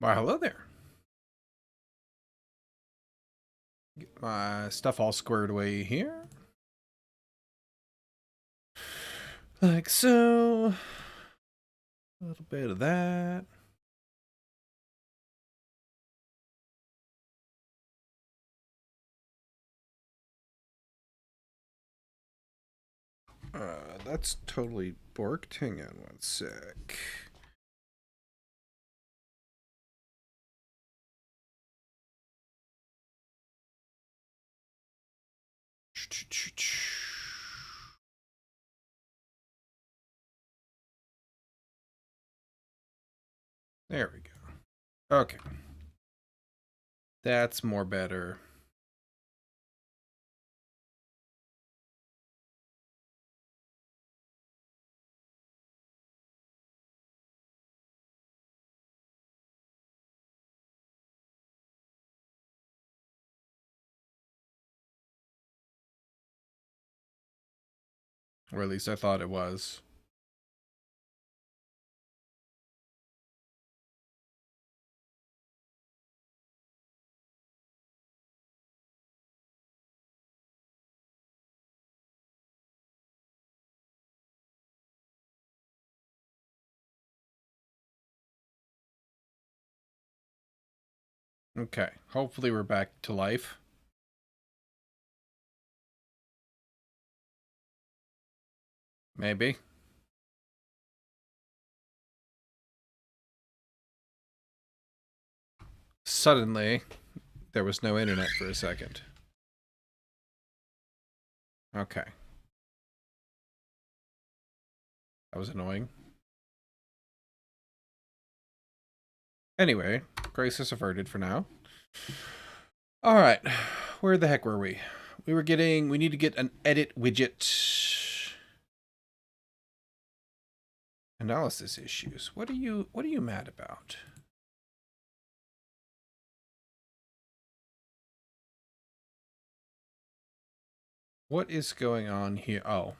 Why, hello there. Get my stuff all squared away here. Like so. A little bit of that. That's totally borked. Hang on one sec. There we go. Okay. That's more better. Or at least I thought it was. Okay. Hopefully we're back to life. Maybe. Suddenly, there was no internet for a second. Okay. That was annoying. Anyway, crisis averted for now. Alright. Where the heck were we? We need to get an edit widget. Analysis issues. What are you mad about? What is going on here? Oh.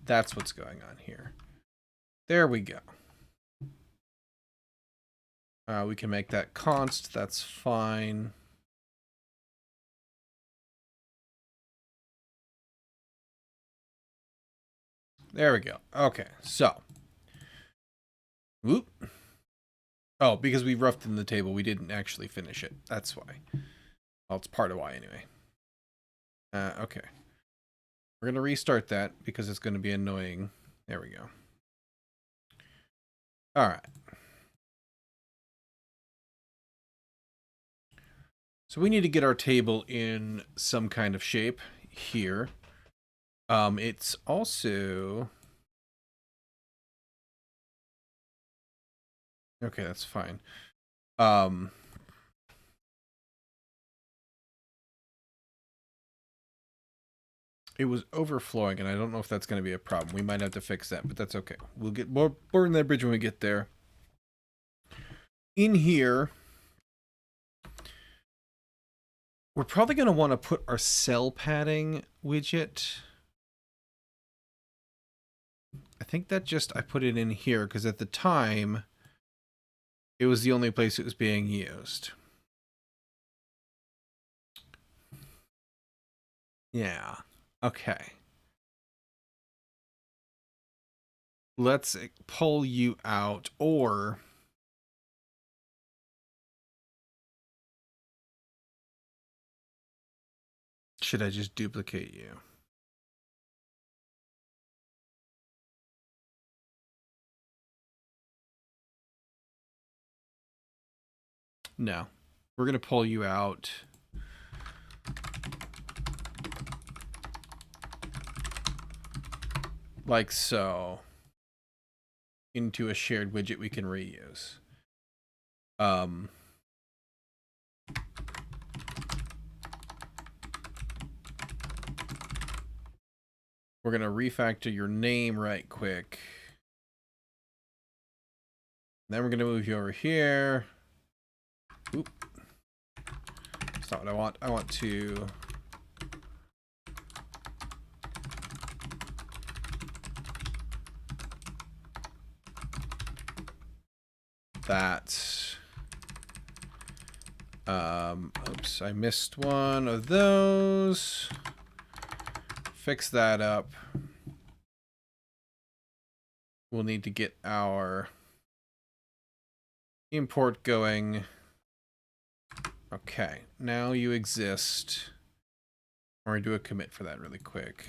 That's what's going on here. There we go. We can make that const. That's fine. There we go. Okay, so. Whoop. Oh, because we roughed in the table, we didn't actually finish it. That's why. Well, it's part of why anyway. Okay. We're going to restart that because it's going to be annoying. There we go. All right. So we need to get our table in some kind of shape here. It's also... Okay, that's fine. It was overflowing, and I don't know if that's going to be a problem. We might have to fix that, but that's okay. We'll get more burn that bridge when we get there. In here, we're probably going to want to put our cell padding widget. I think that I put it in here because at the time, it was the only place it was being used. Yeah. Okay. Let's pull you out, or... should I just duplicate you? No. We're going to pull you out. Like so. Into a shared widget we can reuse. We're going to refactor your name right quick. Then we're going to move you over here. Oop. That's not what I want. I want to... that. Oops, I missed one of those. Fix that up. We'll need to get our import going. Okay, now you exist. I'm going to do a commit for that really quick.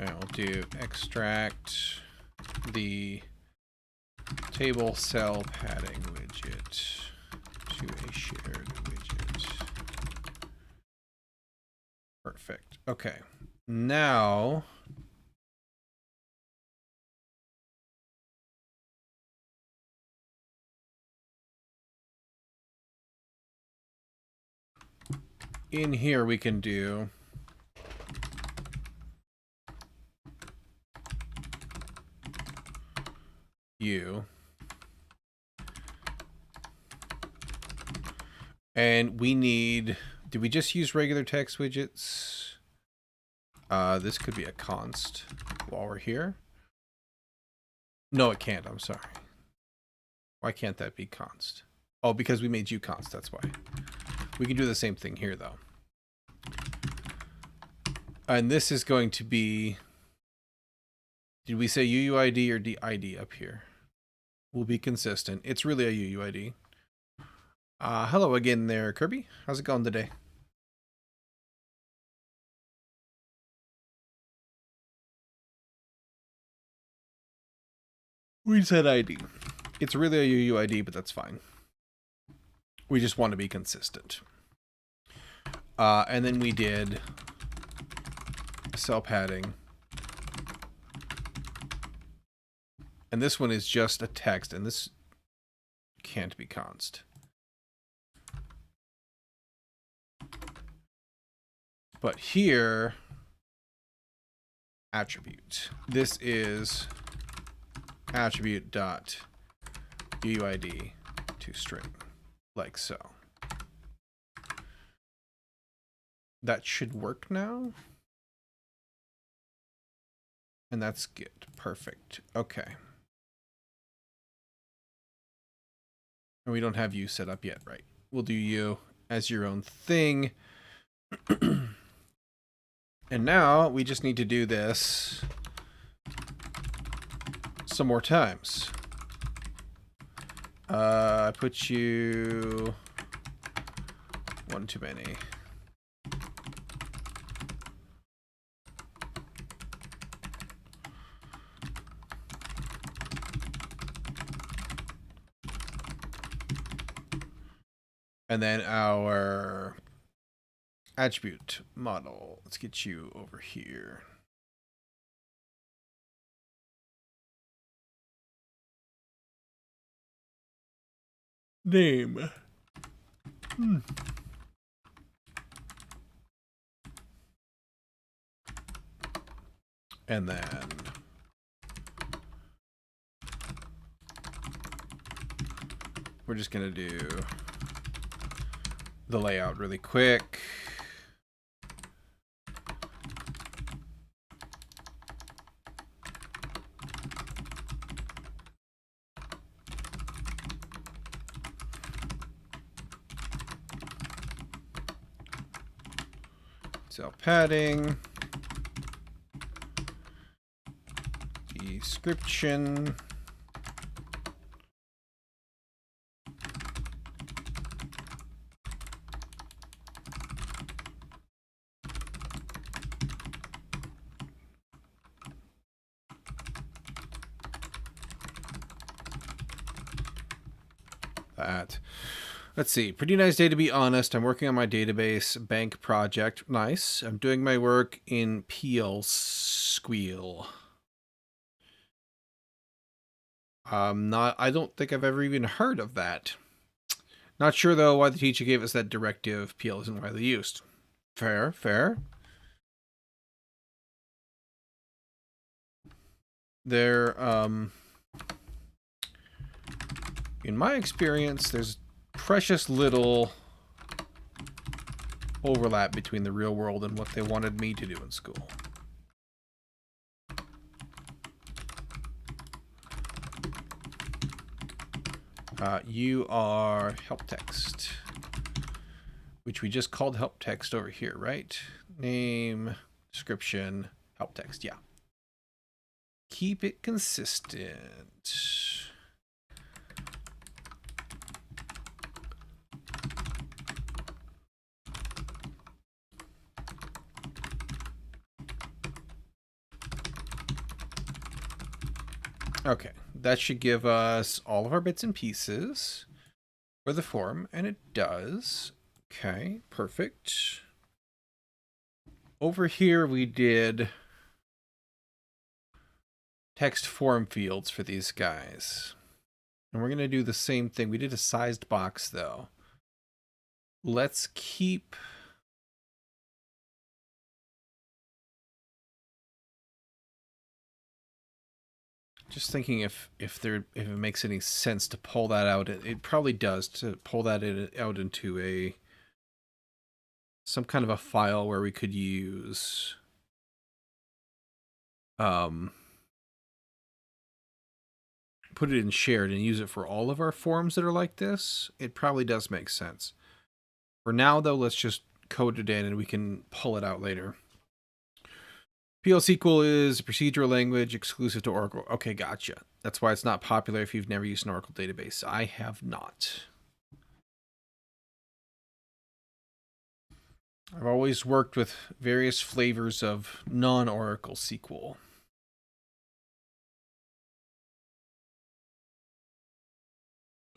And I'll do extract the table cell padding widget to a shared widget. Perfect. Okay. Now in here we can do you. And we need, did we just use regular text widgets? This could be a const while we're here. No, it can't. I'm sorry. Why can't that be const? Oh, because we made you const. That's why. We can do the same thing here, though. And this is going to be, did we say UUID or DID up here? We'll be consistent. It's really a UUID. Hello again there, Kirby. How's it going today? We said ID. It's really a UUID, but that's fine. We just want to be consistent. And then we did cell padding. And this one is just a text, and this can't be const. But here, attribute. This is attribute dot UUID to string, like so. That should work now. And that's good. Perfect. Okay. And we don't have you set up yet, right? We'll do you as your own thing. And now we just need to do this some more times. I put you one too many. And then our attribute model. Let's get you over here. Name. And then we're just going to do the layout really quick. Cell padding. Description. That. Let's see. Pretty nice day, to be honest. I'm working on my database bank project. Nice. I'm doing my work in PL Squeal. I don't think I've ever even heard of that. Not sure, though, why the teacher gave us that directive. PL isn't widely used. Fair, fair. There, in my experience, there's precious little overlap between the real world and what they wanted me to do in school. You are help text, which we just called help text over here, right? Name, description, help text, yeah. Keep it consistent. Okay, that should give us all of our bits and pieces for the form, and it does. Okay, perfect. Over here we did text form fields for these guys. And we're going to do the same thing. We did a sized box, though. Let's keep... Just thinking if it makes any sense to pull that out. It probably does, to pull that out into some kind of a file where we could use put it in shared and use it for all of our forms that are like this. It probably does make sense. For now, though, let's just code it in and we can pull it out later. PL/SQL is a procedural language exclusive to Oracle. Okay, gotcha. That's why it's not popular if you've never used an Oracle database. I have not. I've always worked with various flavors of non-Oracle SQL.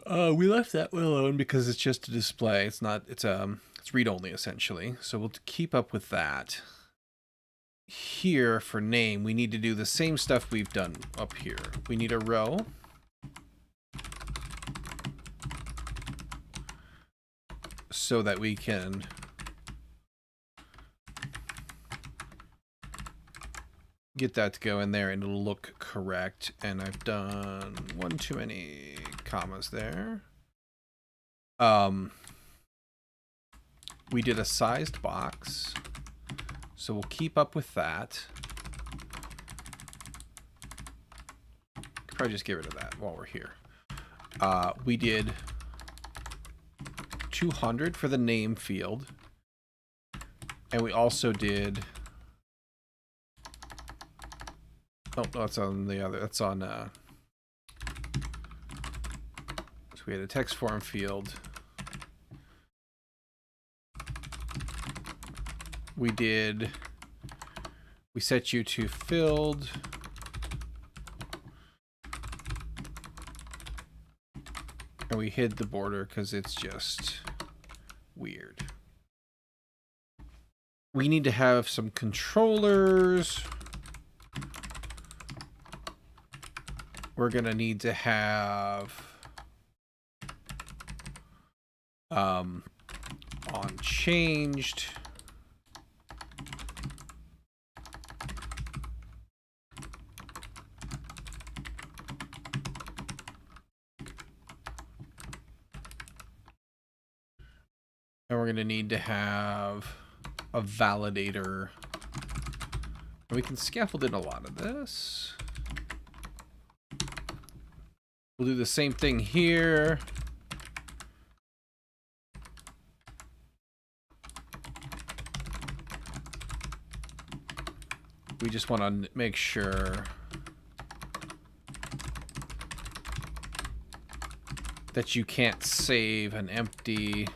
We left that one alone because it's just a display. It's not. It's read-only essentially. So we'll keep up with that. Here for name, we need to do the same stuff we've done up here. We need a row. So that we can get that to go in there and it'll look correct. And I've done one too many commas there. We did a sized box. So we'll keep up with that. Could probably just get rid of that while we're here. We did 200 for the name field. And we also did... Oh, no, that's on the other. That's on... So we had a text form field. We set you to filled. And we hid the border because it's just weird. We need to have some controllers. We're going to need to have on changed. And we're going to need to have a validator. And we can scaffold in a lot of this. We'll do the same thing here. We just want to make sure that you can't save an empty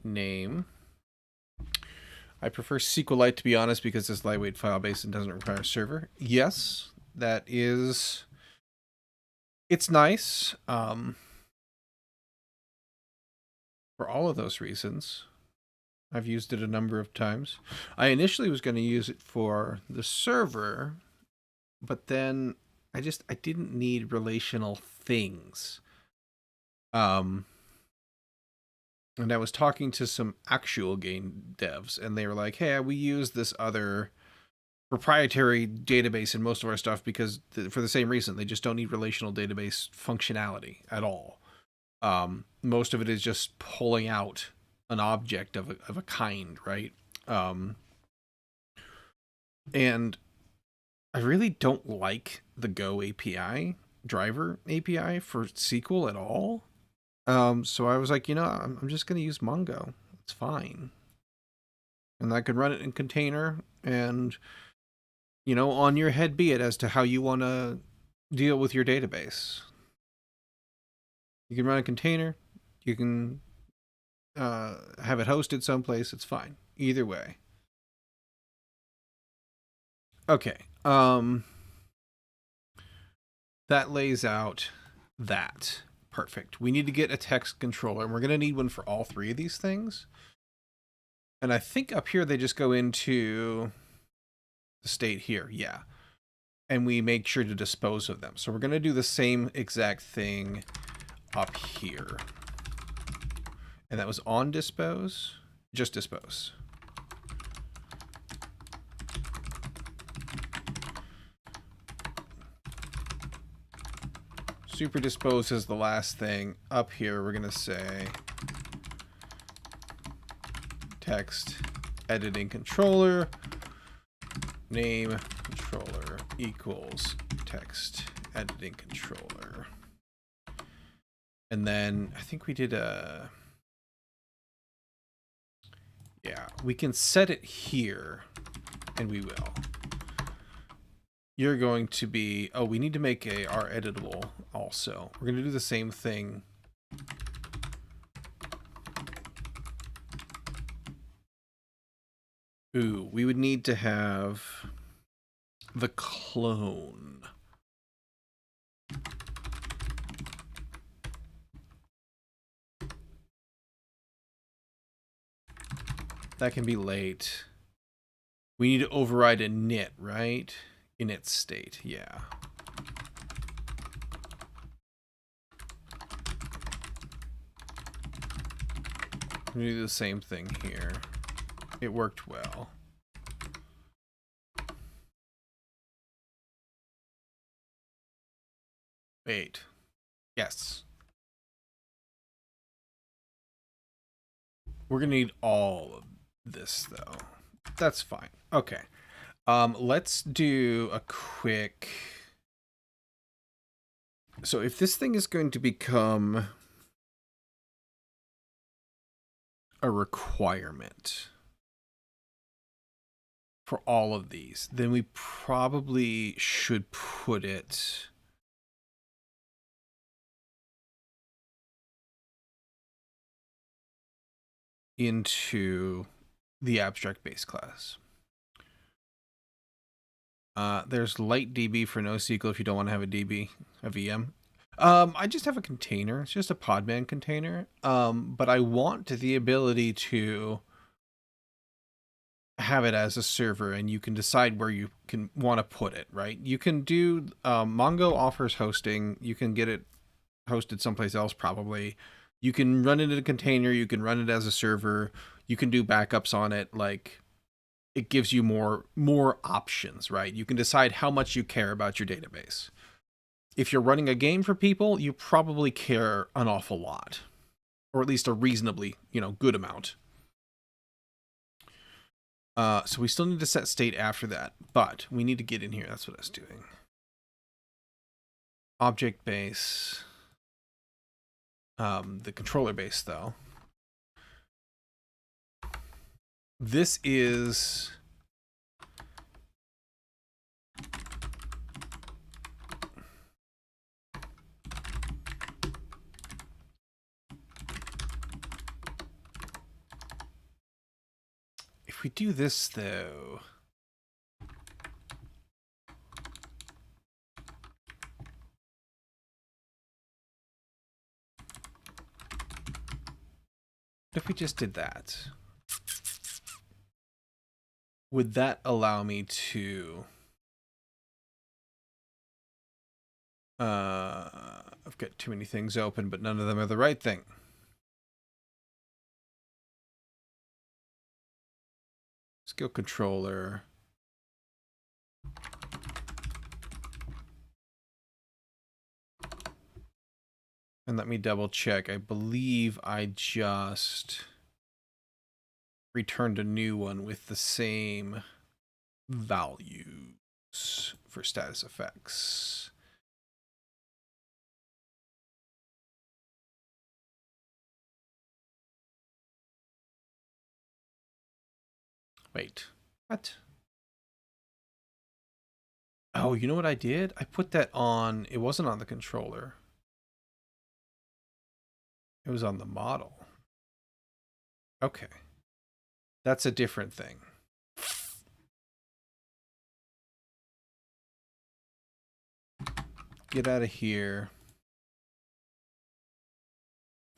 name. I prefer SQLite, to be honest, because it's lightweight file-based and doesn't require a server. Yes, that is... It's nice. For all of those reasons. I've used it a number of times. I initially was going to use it for the server, but then I didn't need relational things. And I was talking to some actual game devs, and they were like, hey, we use this other proprietary database in most of our stuff because for the same reason, they just don't need relational database functionality at all. Most of it is just pulling out an object of a kind, right? And I really don't like the Go API, driver API for SQL at all. So I was like, I'm just going to use Mongo. It's fine. And I can run it in container and, on your head be it as to how you want to deal with your database. You can run a container. You can have it hosted someplace. It's fine. Either way. Okay. That lays out that. Perfect. We need to get a text controller, and we're going to need one for all three of these things. And I think up here they just go into the state here. Yeah. And we make sure to dispose of them. So we're going to do the same exact thing up here. And that was on dispose. Just dispose. Super dispose is the last thing. Up here, we're going to say text editing controller, name controller equals text editing controller. And then I think we did a... Yeah, we can set it here, and we will. You're going to be... Oh, we need to make our editable also. We're going to do the same thing. Ooh, we would need to have the clone. That can be late. We need to override a init, right? Init state, yeah. We do the same thing here. It worked well. Wait. Yes. We're gonna need all of this though. That's fine. Okay. Let's do a quick... So if this thing is going to become a requirement for all of these, then we probably should put it into the abstract base class. There's light DB for NoSQL if you don't want to have a DB, a VM. I just have a container. It's just a Podman container. But I want the ability to have it as a server, and you can decide where you can want to put it, right? You can do, Mongo offers hosting. You can get it hosted someplace else probably. You can run it in a container. You can run it as a server. You can do backups on it. Like, it gives you more options, right? You can decide how much you care about your database. If you're running a game for people, you probably care an awful lot, or at least a reasonably, good amount. So we still need to set state after that, but we need to get in here. That's what I was doing. Object base. The controller base, though. This is... If we do this, though... What if we just did that? Would that allow me to... I've got too many things open, but none of them are the right thing. Skill controller. And let me double check. I believe I just... returned a new one with the same values for status effects. Wait, what? Oh, you know what I did? I put that on, it wasn't on the controller. It was on the model. Okay. That's a different thing. Get out of here.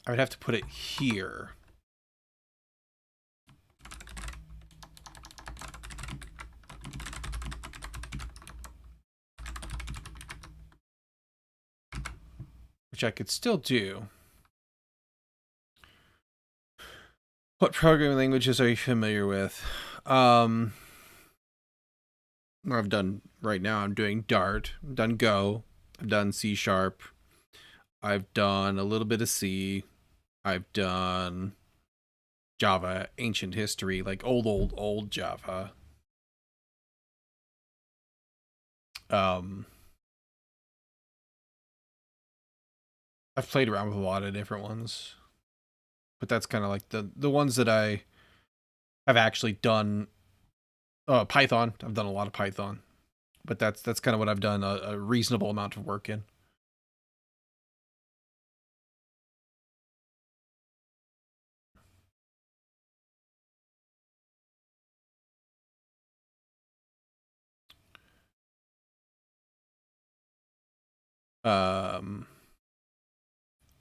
I would have to put it here. Which I could still do. What programming languages are you familiar with? I've done, right now I'm doing Dart, I've done Go, I've done C#, I've done a little bit of C, I've done Java, ancient history, like old Java. I've played around with a lot of different ones, but that's kind of like the ones that I have actually done. Python, I've done a lot of Python, but that's kind of what I've done a reasonable amount of work in.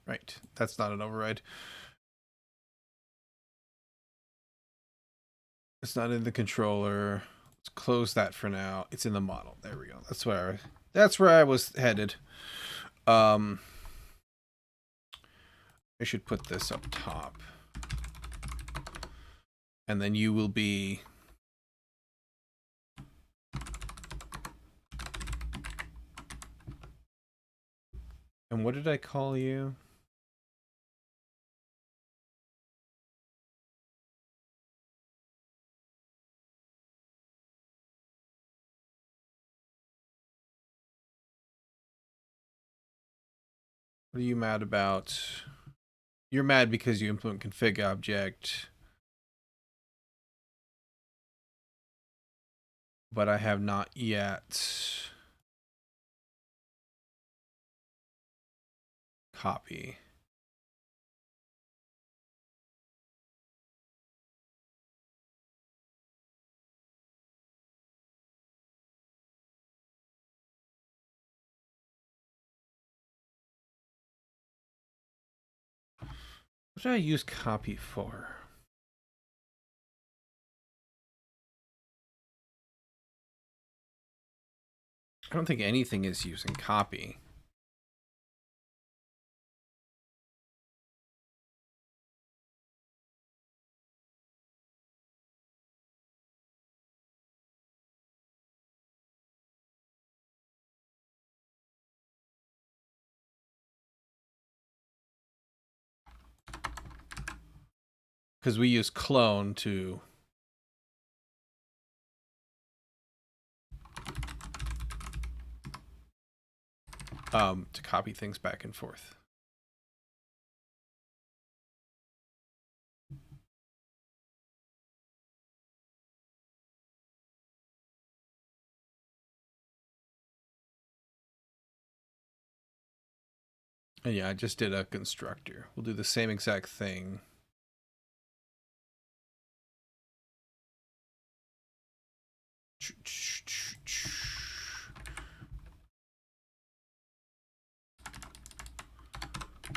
Right, that's not an override. It's not in the controller. Let's close that for now. It's in the model. There we go. That's where I was headed. I should put this up top. And then you will be and what did I call you? What are you mad about? You're mad because you implement config object. But I have not yet copy. What did I use copy for? I don't think anything is using copy. Because we use clone to copy things back and forth. And yeah, I just did a constructor. We'll do the same exact thing.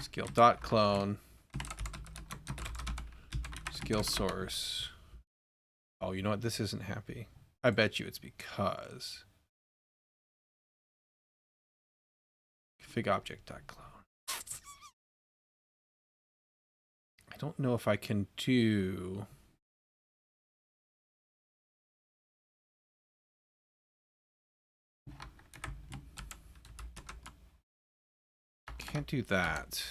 Skill dot clone. Skill source. Oh, you know what? This isn't happy. I bet you it's because config object dot clone. I don't know if I can do. Can't do that.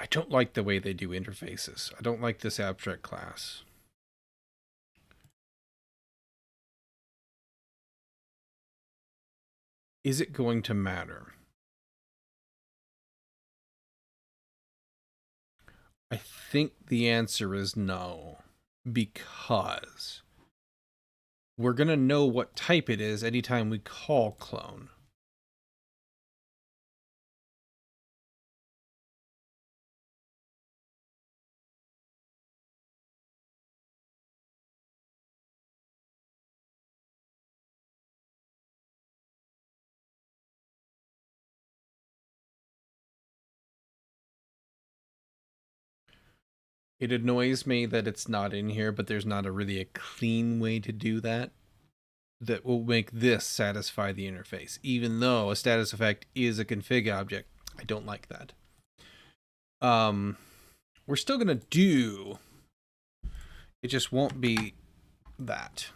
I don't like the way they do interfaces. I don't like this abstract class. Is it going to matter? I think the answer is no, because we're going to know what type it is anytime we call clone. It annoys me that it's not in here, but there's not really a clean way to do that that will make this satisfy the interface. Even though a status effect is a config object, I don't like that. We're still going to do, it just won't be that.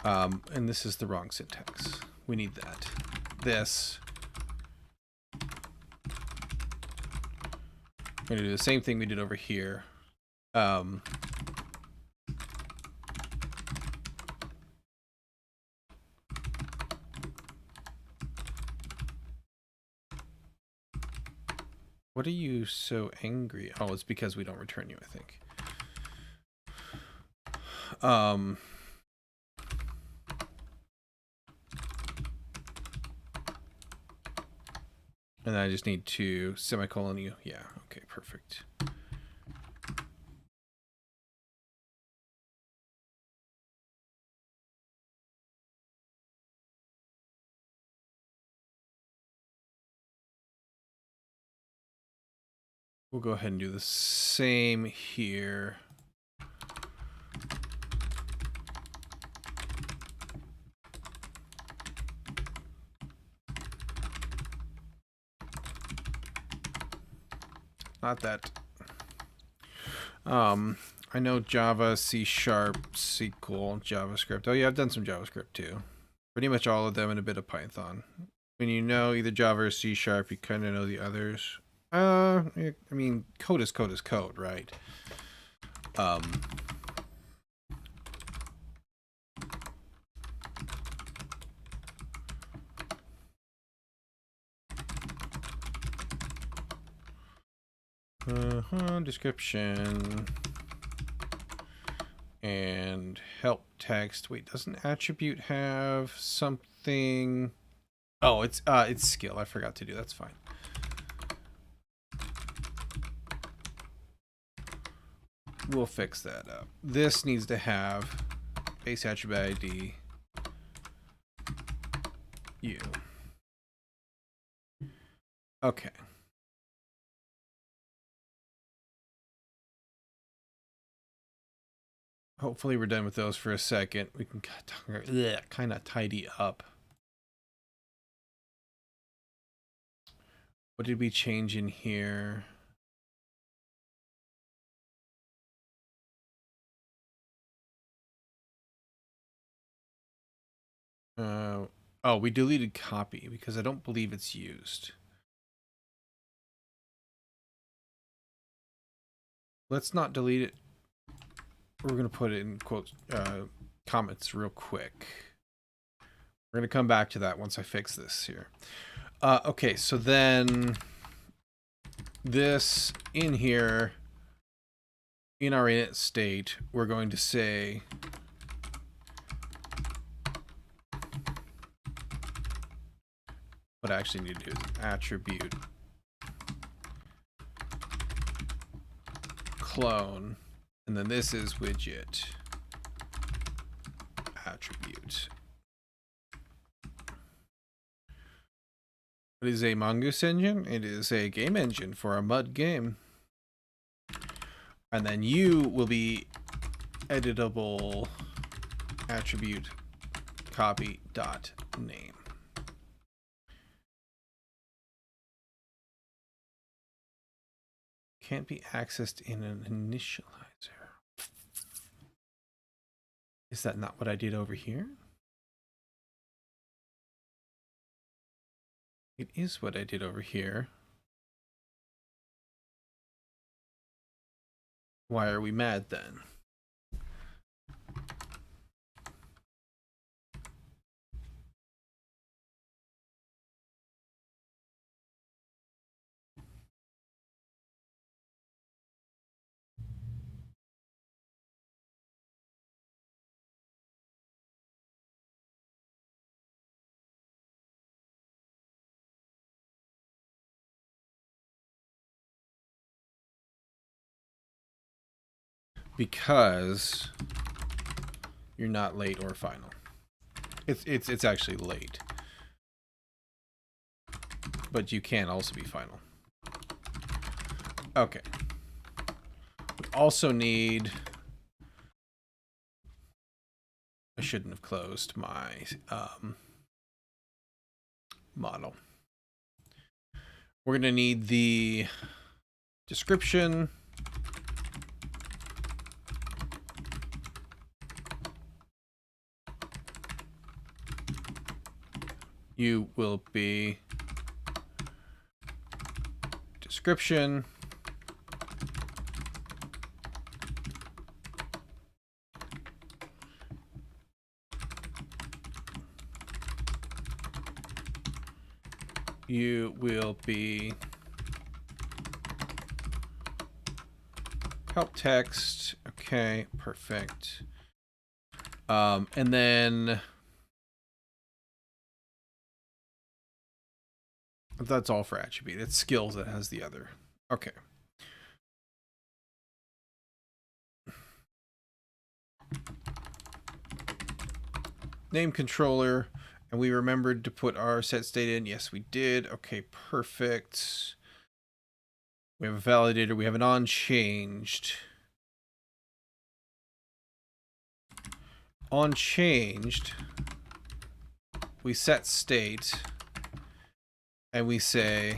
And this is the wrong syntax. We need that. This. We're going to do the same thing we did over here. What are you so angry? Oh, it's because we don't return you, I think. And then I just need to semicolon you. Yeah, okay, perfect. We'll go ahead and do the same here. Not that. I know Java, C#, SQL, JavaScript. Oh yeah, I've done some JavaScript too. Pretty much all of them and a bit of Python. When you know either Java or C#, you kind of know the others. I mean, code is code is code, right? Description and help text. Wait, doesn't attribute have something? Oh, it's skill. I forgot to do. That's fine. We'll fix that up. This needs to have base attribute ID U. Okay. Hopefully we're done with those for a second. We can kind of tidy up. What did we change in here? Oh, we deleted copy because I don't believe it's used. Let's not delete it. We're going to put it in quotes, comments real quick. We're going to come back to that once I fix this here. Okay, so then this in here, in our init state, we're going to say what I actually need to do is attribute clone, and then this is widget attribute. It is a Mongoose engine. It is a game engine for a mud game. And then you will be editable attribute copy dot name. Can't be accessed in an initializer. Is that not what I did over here? It is what I did over here. Why are we mad then? Because you're not late or final. It's actually late. But you can also be final. Okay. We also need... I shouldn't have closed my model. We're going to need the description. You will be description. You will be help text. Okay, perfect. And then that's all for attribute. It's skills that has the other. Okay. Name controller. And we remembered to put our set state in. Yes, we did. Okay, perfect. We have a validator. We have an onChanged. OnChanged. We set state. And we say...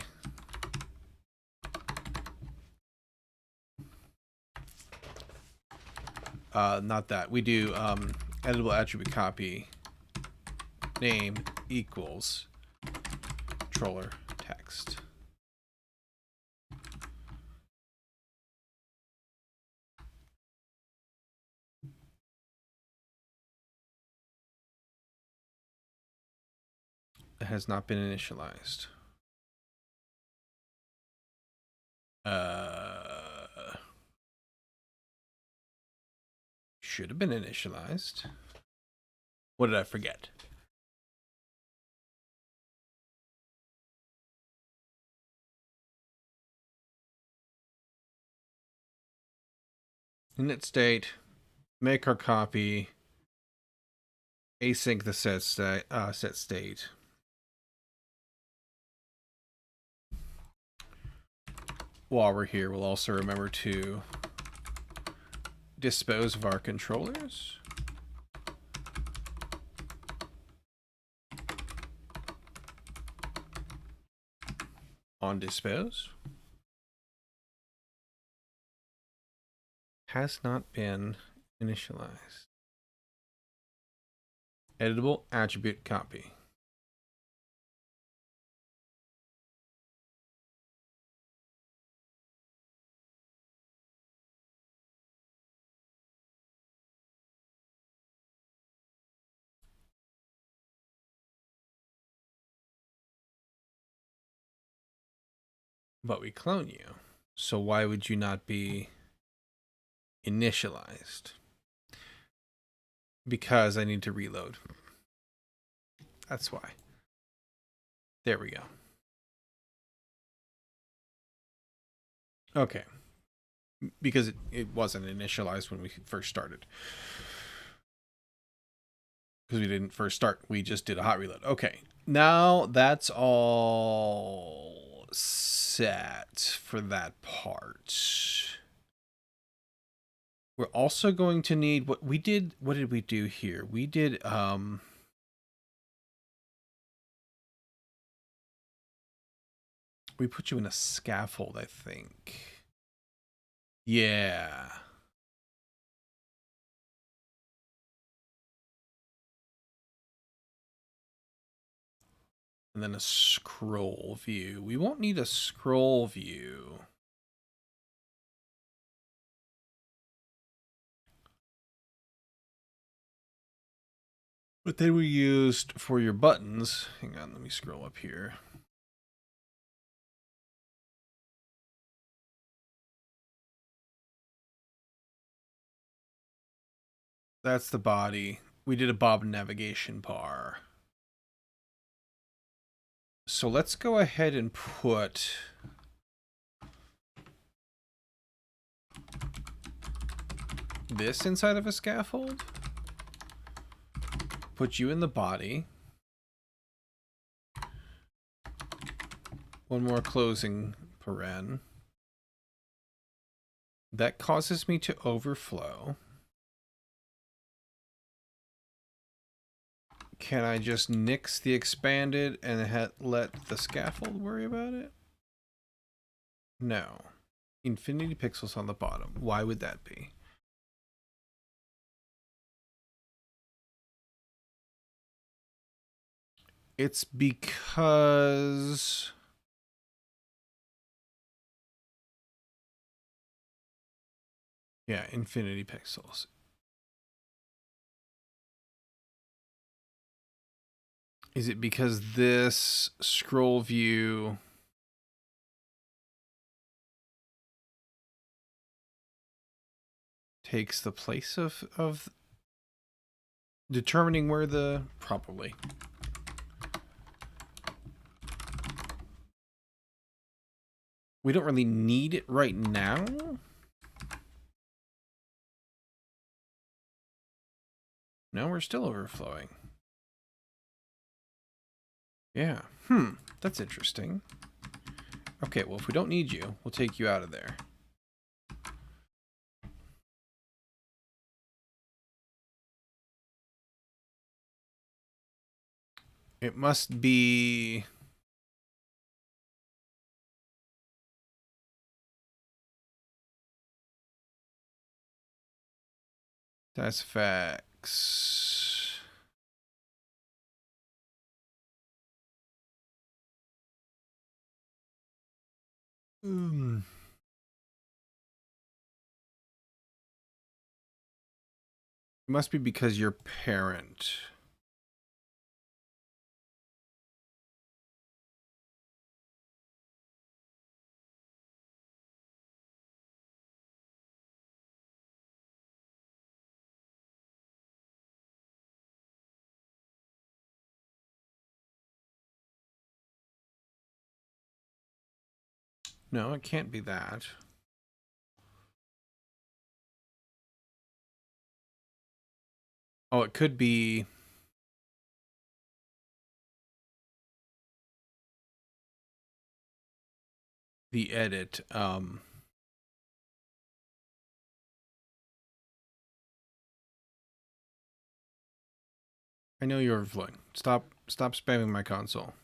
not that. We do editable attribute copy name equals controller text. It has not been initialized. Should have been initialized. What did I forget? Init state, make our copy, async the set state. While we're here, we'll also remember to dispose of our controllers. On dispose. Has not been initialized. Editable attribute copy. But we clone you. So why would you not be initialized? Because I need to reload. That's why. There we go. Okay. Because it wasn't initialized when we first started. Because we didn't first start. We just did a hot reload. Okay. Now that's all set for that part. We're also going to need what we did. What did we do here? We did we put you in a scaffold, I think. Yeah. And then a scroll view. We won't need a scroll view. But then we used for your buttons. Hang on, let me scroll up here. That's the body. We did a bob navigation bar. So let's go ahead and put this inside of a scaffold. Put you in the body. One more closing paren. That causes me to overflow. Can I just nix the expanded and let the scaffold worry about it? No. Infinity pixels on the bottom. Why would that be? It's because... yeah, infinity pixels. Is it because this scroll view takes the place of determining where the... probably. We don't really need it right now. No, we're still overflowing. Yeah. That's interesting. Okay, well, if we don't need you, we'll take you out of there. It must be... that's facts. It must be because your parent... No, it can't be that. Oh, it could be... the edit. I know you're overflowing. Stop spamming my console.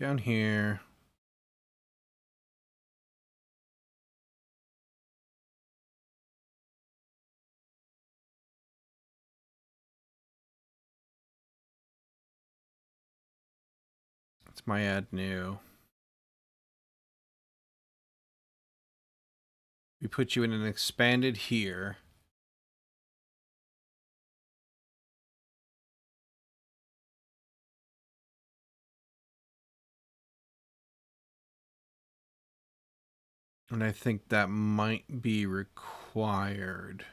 Down here. It's my add new. We put you in an expanded here. And I think that might be required.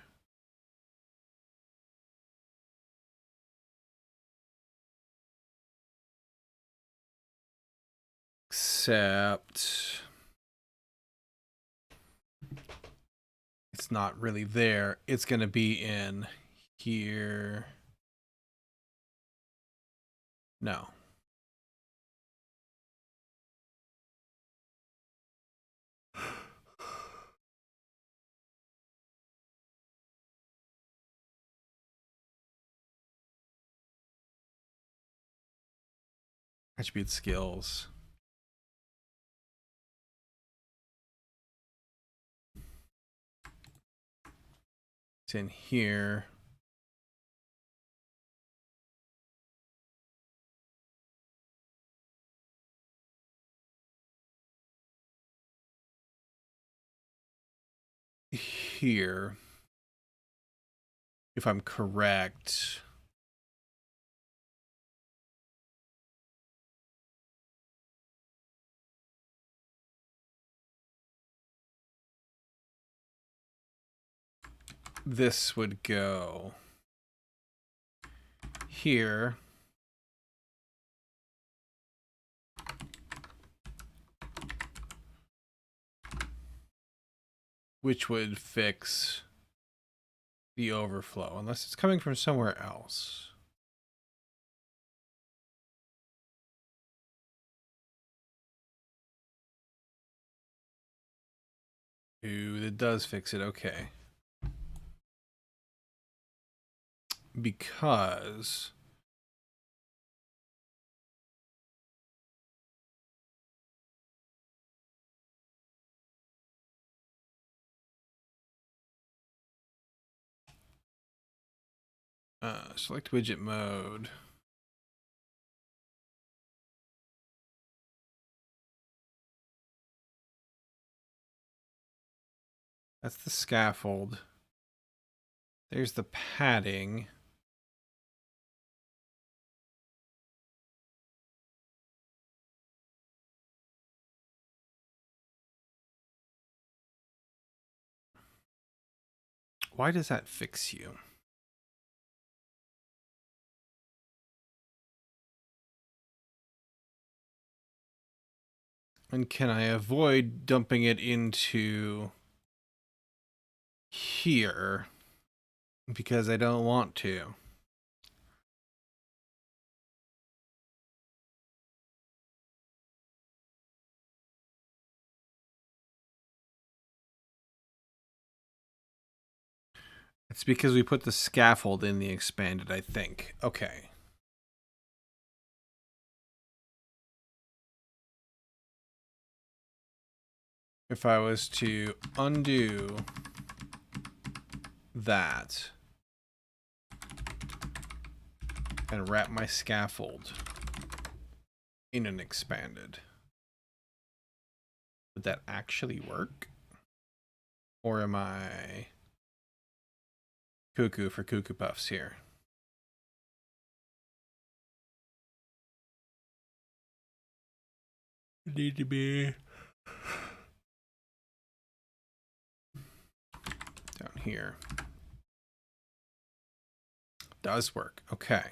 Except... it's not really there. It's going to be in here. No. Attribute skills. It's in here. Here, if I'm correct. This would go here. Which would fix the overflow, unless it's coming from somewhere else. Ooh, that does fix it. Okay. Because select widget mode. That's the scaffold. There's the padding. Why does that fix you? And can I avoid dumping it into here? Because I don't want to. It's because we put the scaffold in the expanded, I think. Okay. If I was to undo that and wrap my scaffold in an expanded, would that actually work? Or am I cuckoo for Cuckoo Puffs here? Need to be down here. Does work. Okay.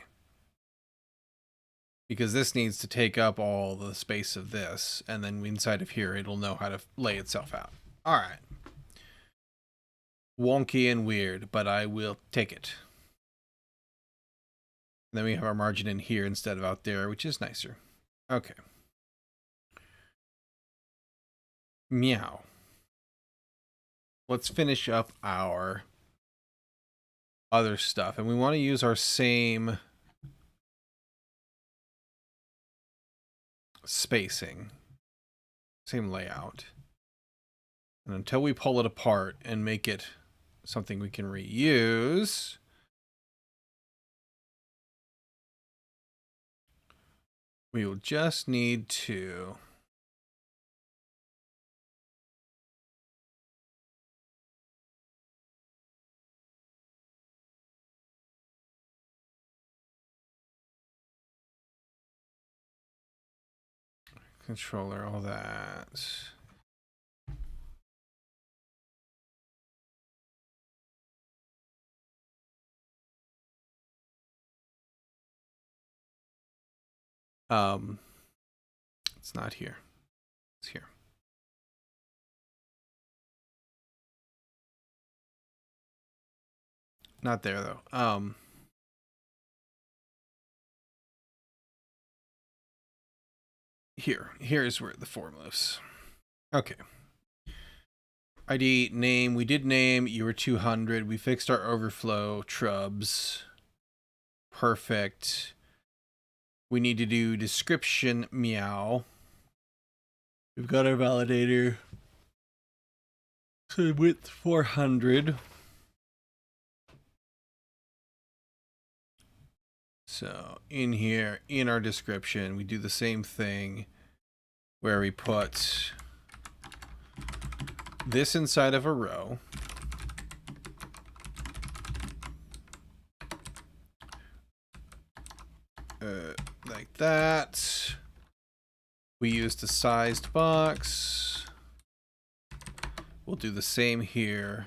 Because this needs to take up all the space of this, and then inside of here it'll know how to lay itself out. All right. Wonky and weird, but I will take it. And then we have our margin in here instead of out there, which is nicer. Okay. Meow. Let's finish up our other stuff. And we want to use our same spacing, same layout. And until we pull it apart and make it something we can reuse, we will just need to controller, all that. It's not here. It's here. Not there though. Here's where the form lives. Okay. ID, name, we did name, you were 200. We fixed our overflow trubs. Perfect. We need to do description, meow. We've got our validator. So width 400. So in here, in our description, we do the same thing where we put this inside of a row. Like that. We use the sized box. We'll do the same here.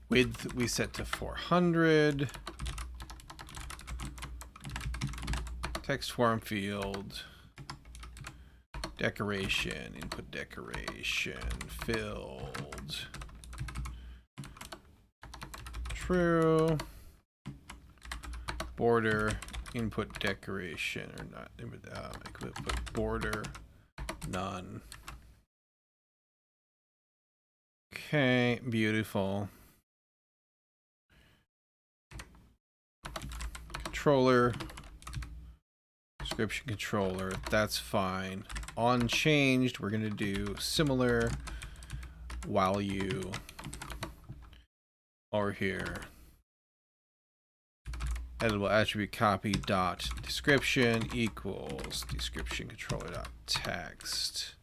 Width we set to 400. Text form field. Decoration, input decoration, filled. True. Border, input decoration, or not, input border, none. Okay, beautiful. Controller, description controller, that's fine. On changed, we're going to do similar value over here. Editable attribute copy dot description equals description controller dot text.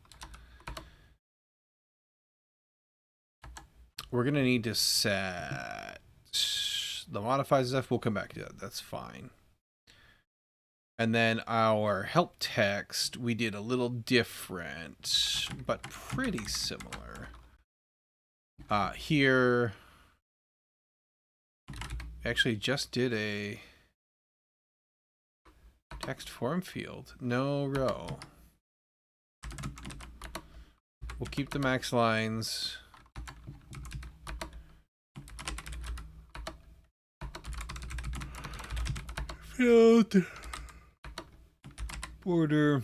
We're going to need to set the modified stuff. We'll come back to that. That's fine. And then our help text, we did a little different, but pretty similar. Here, actually just did a text form field, no row. We'll keep the max lines. Field. Border,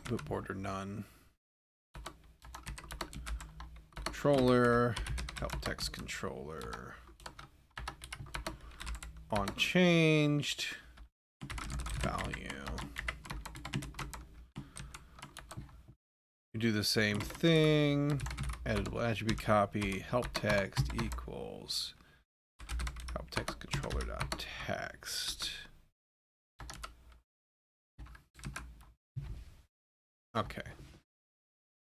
put border none. Controller, help text controller. On changed, value. We do the same thing. Editable attribute copy, help text equals help text controller dot text. Okay.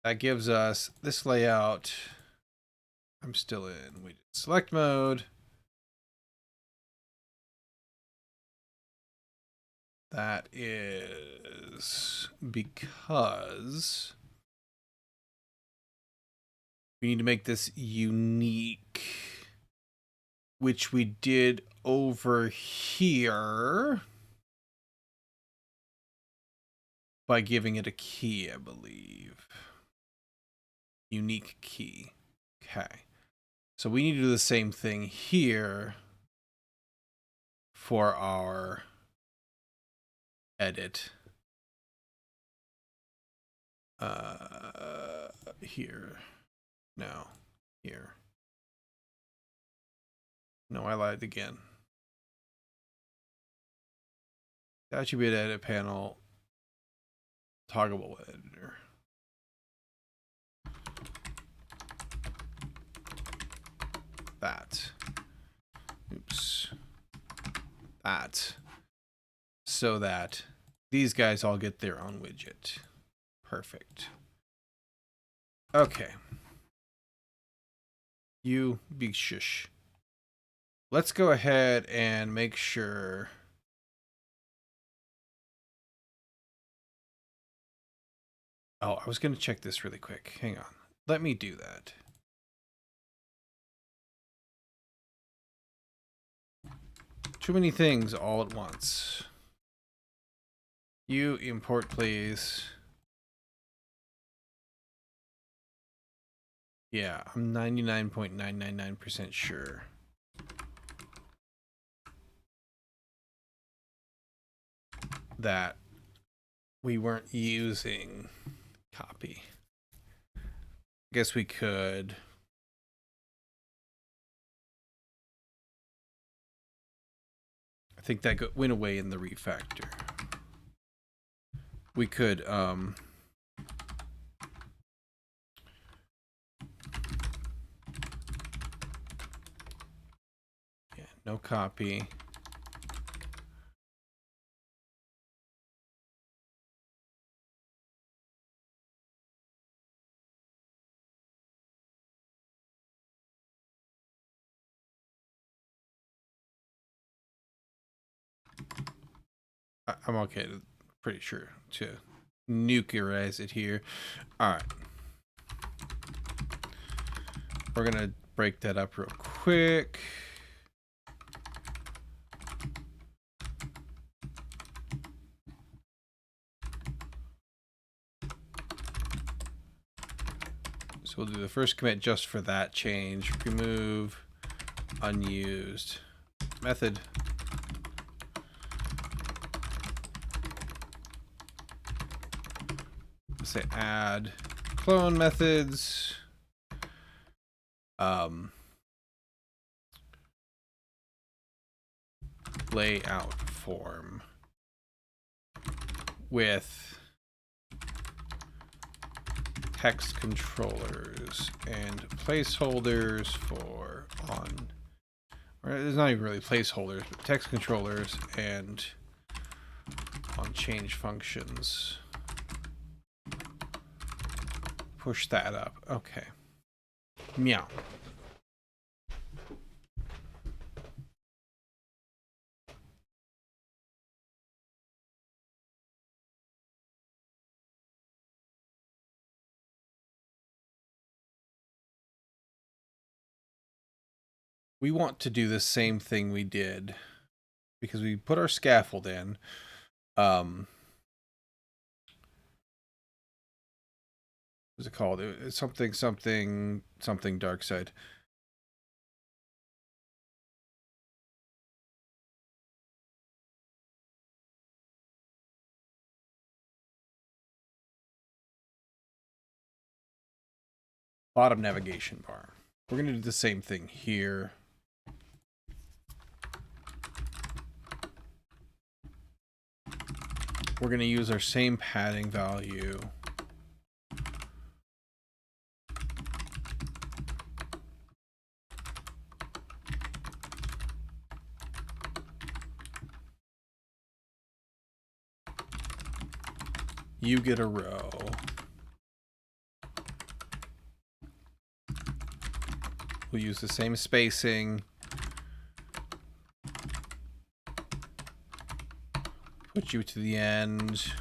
That gives us this layout. I'm still in widget select mode. That is because we need to make this unique, which we did over here. By giving it a key, I believe. Unique key. Okay. So we need to do the same thing here for our edit. Here. No. Here. No, I lied again. That should be an edit panel. Toggleable editor. That. Oops. That. So that these guys all get their own widget. Perfect. Okay. You big shush. Let's go ahead and make sure. Oh, I was going to check this really quick. Hang on. Let me do that. Too many things all at once. You import, please. Yeah, I'm 99.999% sure. That we weren't using copy. I guess we could. I think that went away in the refactor. We could yeah, no copy. I'm okay, pretty sure, to nuclearize it here. All right. We're going to break that up real quick. So we'll do the first commit just for that change. Remove unused method. Say add clone methods. Layout form with text controllers and placeholders for on, or there's not even really placeholders, but text controllers and on change functions. Push that up. Okay. Meow. We want to do the same thing we did because we put our scaffold in. What's it called? It's something dark side. Bottom navigation bar. We're going to do the same thing here. We're going to use our same padding value. You get a row. We'll use the same spacing. Put you to the end.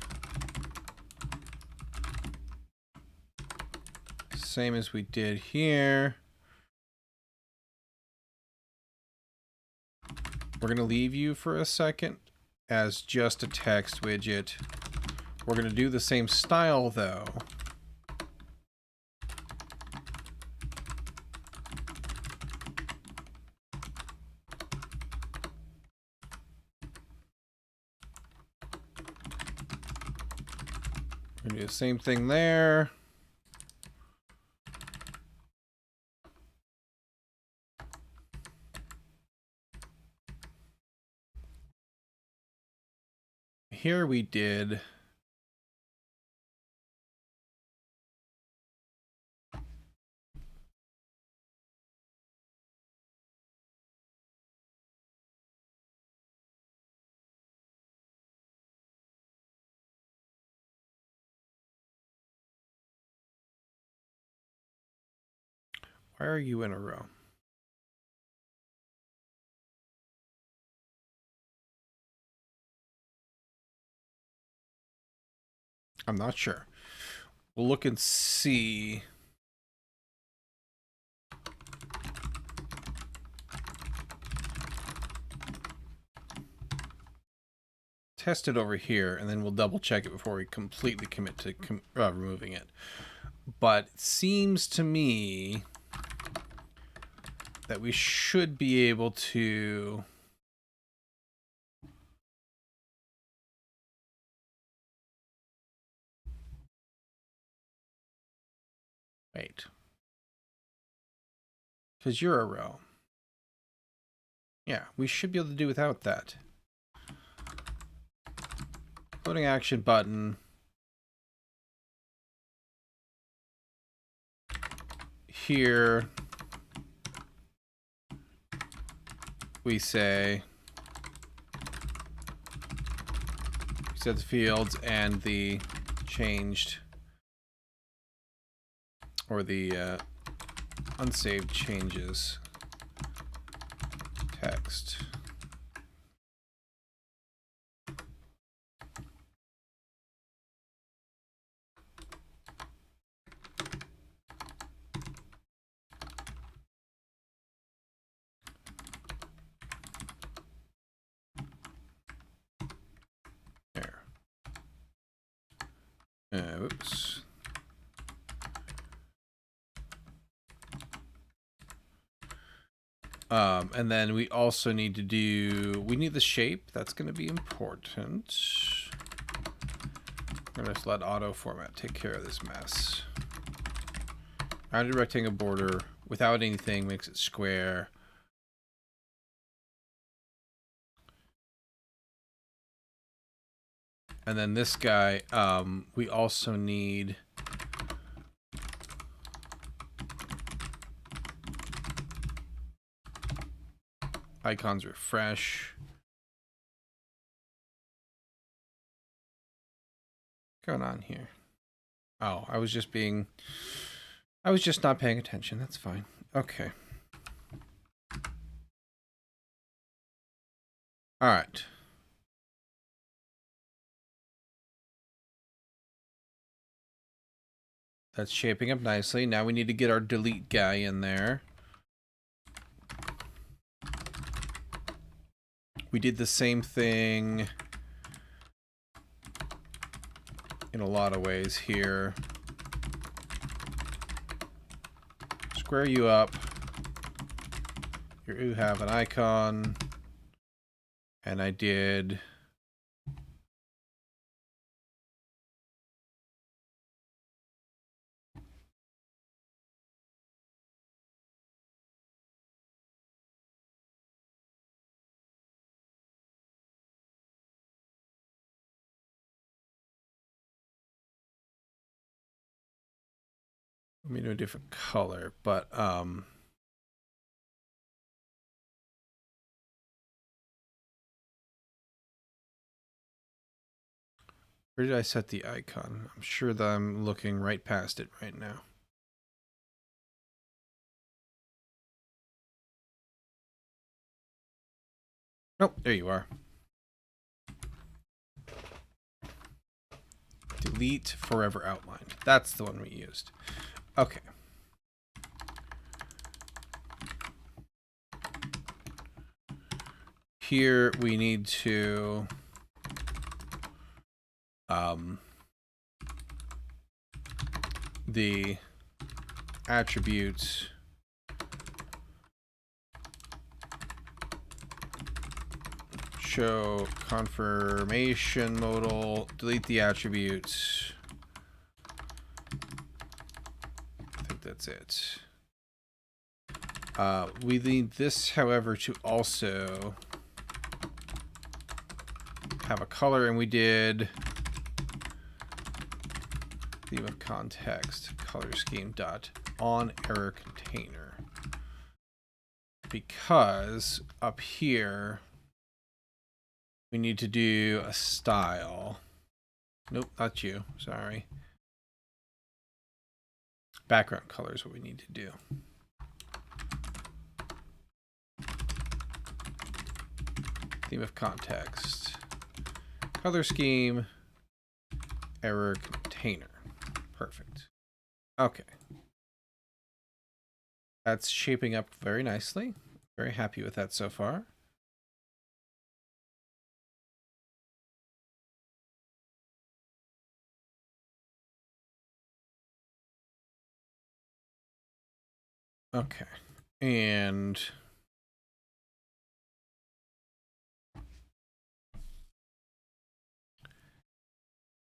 Same as we did here. We're going to leave you for a second as just a text widget. We're going to do the same style though. We're going to do the same thing there. Here we did why are you in a row? I'm not sure. We'll look and see. Test it over here, and then we'll double check it before we completely commit to removing it. But it seems to me that we should be able to wait, because you're a row. Yeah, we should be able to do without that. Loading action button. Here. we say set the fields and the changed or the unsaved changes text. Oops. And then we also need to do, we need the shape. That's going to be important. I'm going to let auto format take care of this mess. Rounded rectangle border without anything makes it square. And then this guy, we also need icons refresh. What's going on here? Oh, I was just not paying attention. That's fine. Okay. All right. That's shaping up nicely. Now we need to get our delete guy in there. We did the same thing in a lot of ways here. Square you up. You have an icon. And I did let me do a different color, but where did I set the icon? I'm sure that I'm looking right past it right now. Oh, there you are. Delete forever outlined. That's the one we used. Okay. Here we need to the attributes show confirmation modal, delete the attributes. I think that's it. We need this, however, to also have a color, and we did theme of context color scheme dot on error container, because up here we need to do a style. Nope, not you. Sorry. Background color is what we need to do. Theme of context color scheme error container. Perfect. Okay. That's shaping up very nicely. Very happy with that so far. Okay. And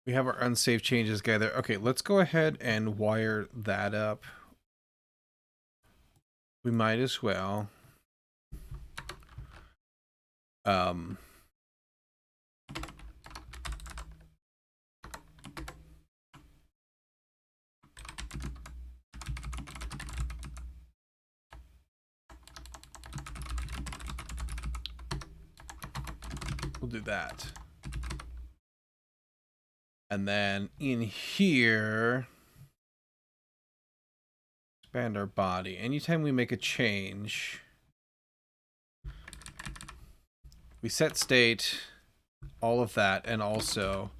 we have our unsafe changes guy there. Okay, let's go ahead and wire that up. We might as well. We'll do that. And then in here, expand our body. Anytime we make a change, we set state, all of that, and also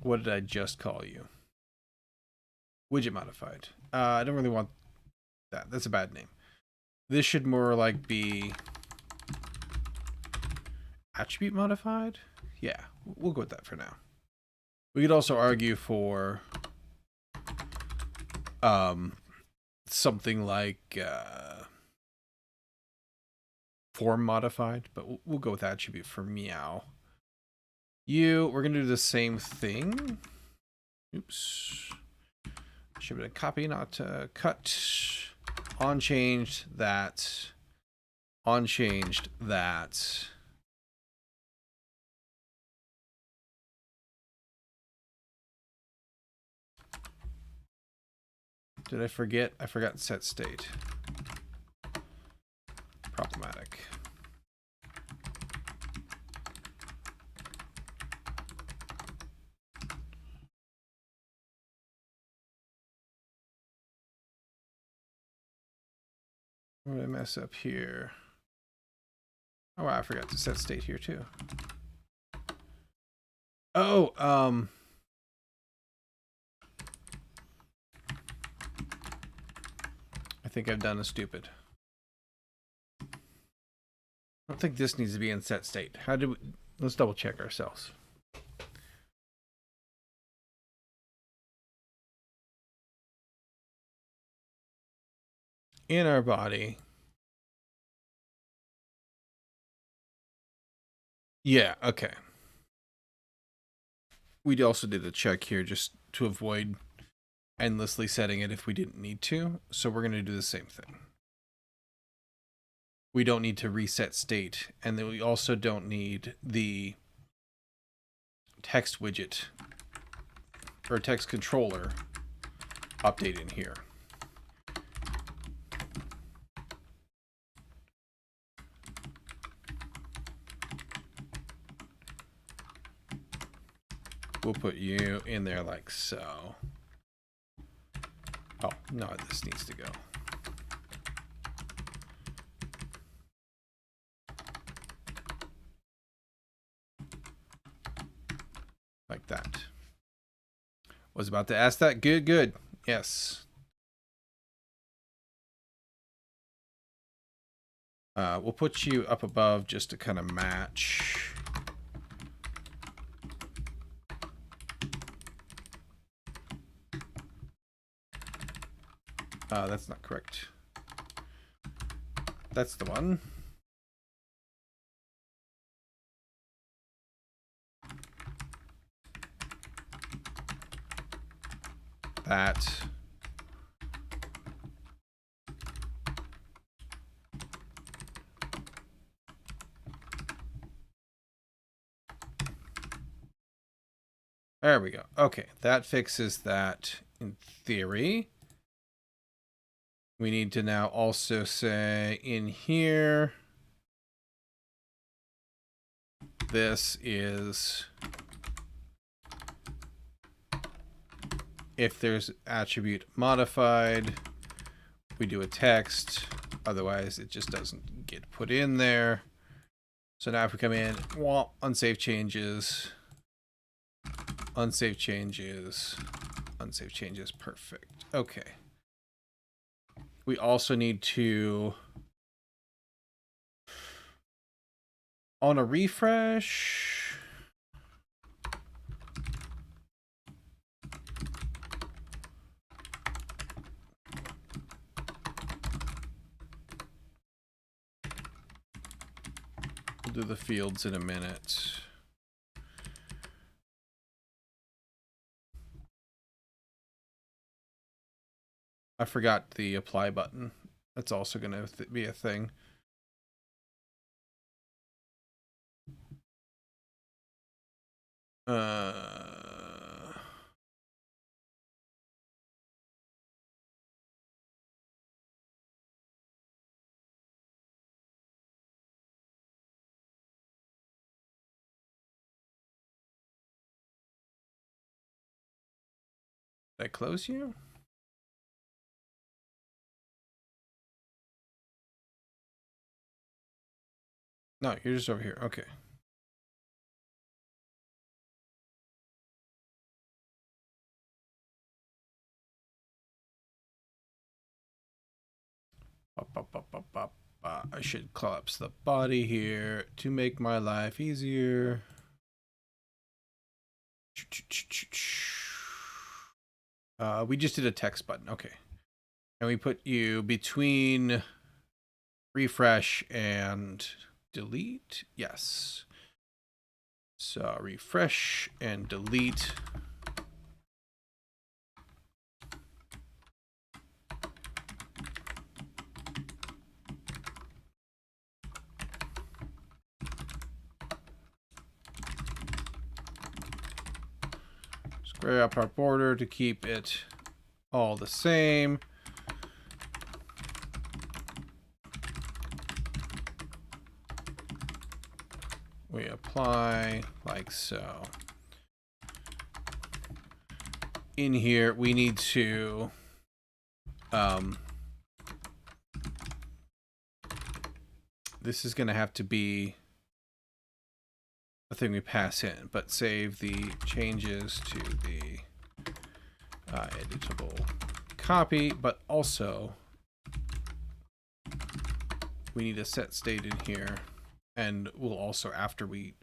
what did I just call you? Widget modified. I don't really want that. That's a bad name. This should more like be attribute modified. Yeah, we'll go with that for now. We could also argue for something like form modified, but we'll go with attribute for meow. We're gonna do the same thing. Oops. Should have been a copy, not cut. Unchanged that. Unchanged that. Did I forget? I forgot set state. Problematic. What did I mess up here? Oh, wow, I forgot to set state here too. Oh, I think I've done a stupid. I don't think this needs to be in set state. How do we... Let's double check ourselves. In our body. Yeah, okay. We'd also do the check here just to avoid endlessly setting it if we didn't need to. So we're going to do the same thing. We don't need to reset state. And then we also don't need the text widget or text controller update in here. We'll put you in there like so. Oh, no, this needs to go. Like that. Was about to ask that. Good, good. Yes. We'll put you up above just to kind of match. That's not correct. That's the one. That. There we go. Okay, that fixes that in theory. We need to now also say in here, this is if there's attribute modified, we do a text, otherwise it just doesn't get put in there. So now if we come in, unsave changes, unsave changes, unsave changes, perfect. Okay. We also need to, on a refresh, we'll do the fields in a minute. I forgot the apply button. That's also going to be a thing. Did I close you? No, you're just over here. Okay. I should collapse the body here to make my life easier. We just did a text button. Okay. And we put you between refresh and delete. Yes. So refresh and delete. Square up our border to keep it all the same. We apply like so. In here, we need to this is going to have to be a thing we pass in, but save the changes to the editable copy, but also we need a set state in here, and we'll also, after we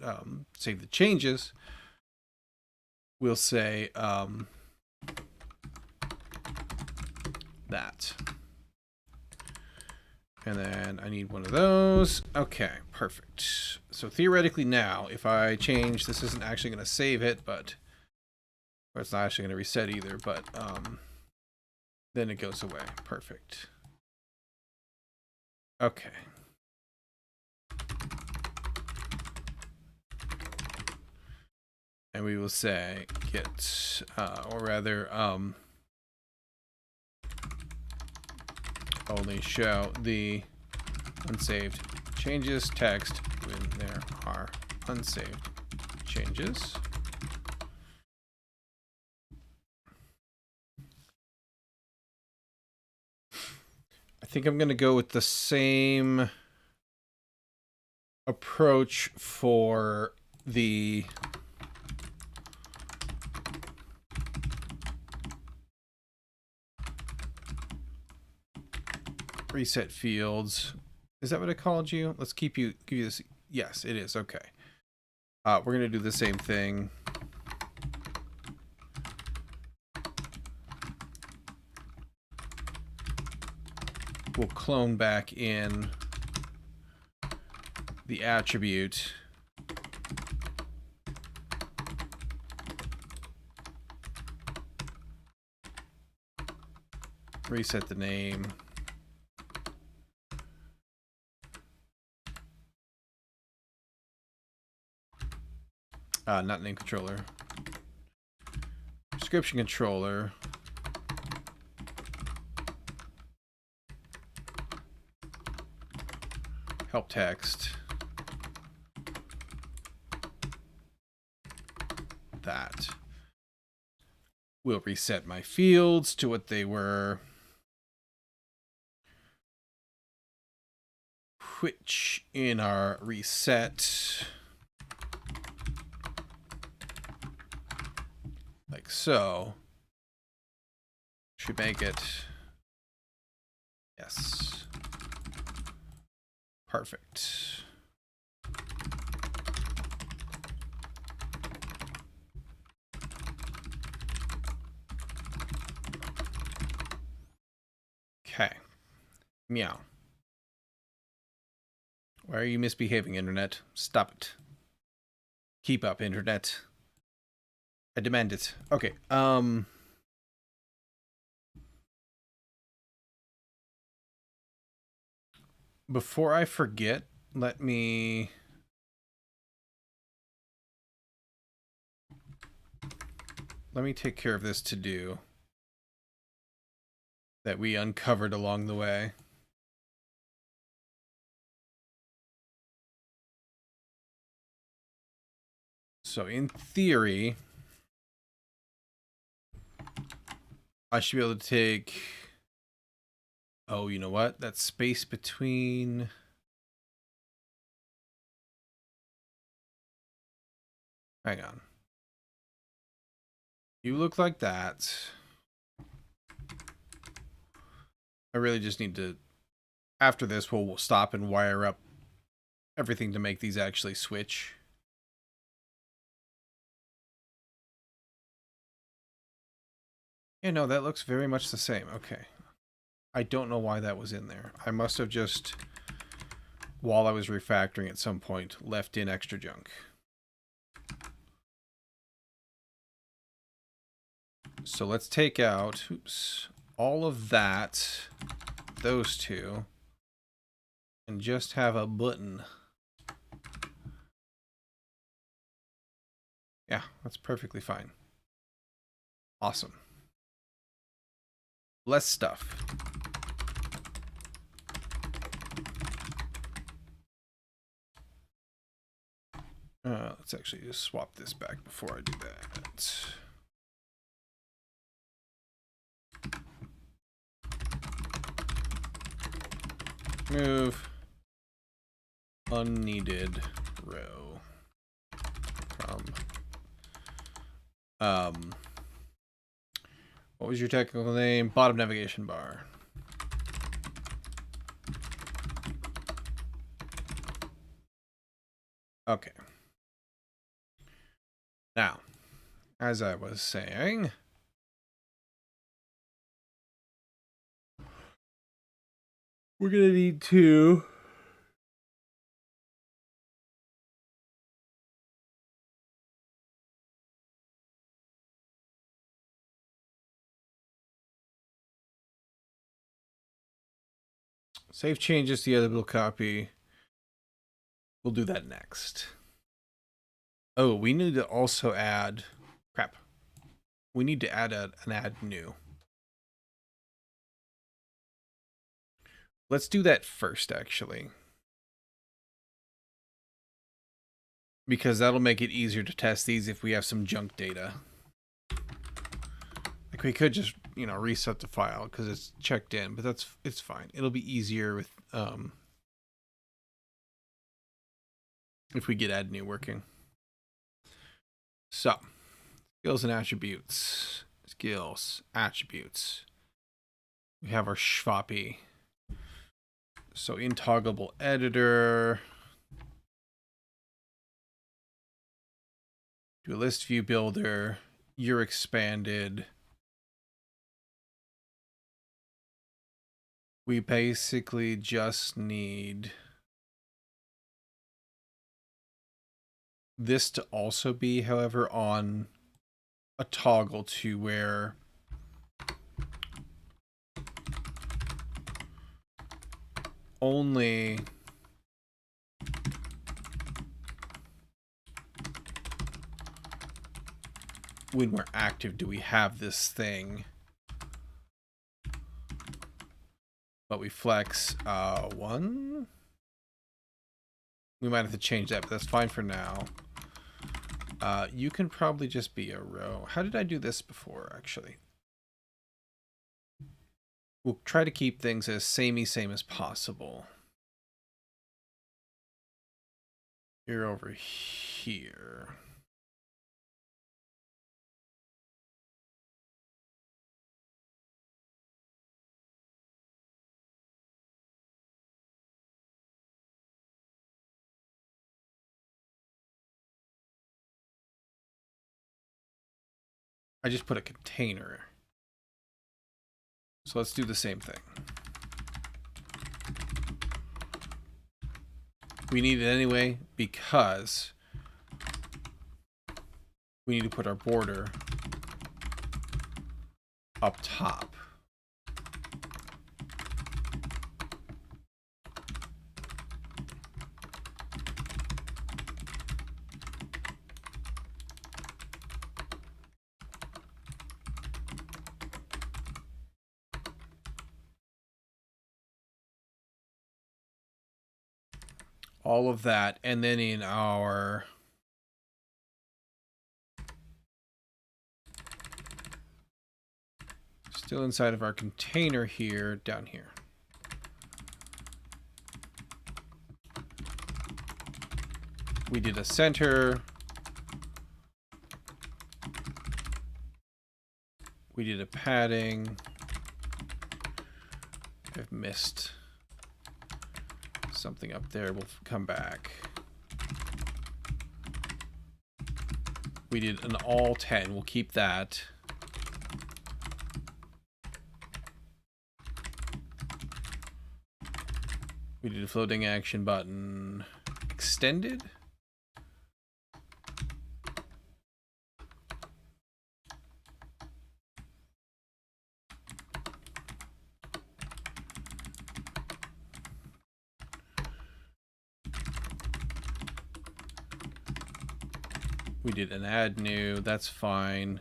save the changes, we'll say that. And then I need one of those. Okay, perfect. So theoretically now, if I change, this isn't actually going to save it, but, or it's not actually going to reset either, but then it goes away. Perfect. Okay. And we will say get, or rather, only show the unsaved changes text when there are unsaved changes. I think I'm going to go with the same approach for the reset fields. Is that what I called you? Let's give you this. Yes, it is. Okay. We're going to do the same thing. We'll clone back in the attribute. Reset the name. Not name controller. Description controller. Help text. That. We'll reset my fields to what they were. Which in our reset, like so, should make it, yes, perfect. Okay, meow. Why are you misbehaving, Internet? Stop it. Keep up, Internet. I demand it. Okay, before I forget, let me take care of this to-do that we uncovered along the way. So in theory, I should be able to take... Oh, you know what? That space between... Hang on. You look like that. I really just need to... After this, we'll stop and wire up everything to make these actually switch. Yeah, no, that looks very much the same. Okay. I don't know why that was in there. I must have just, while I was refactoring at some point, left in extra junk. So let's take out, oops, all of that, those two, and just have a button. Yeah, that's perfectly fine. Awesome. Less stuff. Let's actually just swap this back before I do that. Move unneeded row from what was your technical name? Bottom navigation bar. Okay. Now, as I was saying, we're gonna need to save changes to the editable copy. We'll do that next. Oh, we need to also add... Crap. We need to add an add new. Let's do that first, actually. Because that'll make it easier to test these if we have some junk data. Like we could just, you know, reset the file because it's checked in, but it's fine. It'll be easier with if we get add new working. So, skills and attributes. Skills, attributes. We have our schwappy. So in toggleable editor. Do a list view builder. You're expanded. We basically just need this to also be, however, on a toggle to where only when we're active do we have this thing. But we flex one. We might have to change that, but that's fine for now. You can probably just be a row. How did I do this before, actually? We'll try to keep things as same as possible. You're over here. I just put a container. So let's do the same thing. We need it anyway because we need to put our border up top. All of that, and then in our Still inside of our container here, down here. We did a center. We did a padding. I've missed something up there. We'll come back. We did an all 10. We'll keep that. We did a floating action button. Extended? We did an add new, that's fine.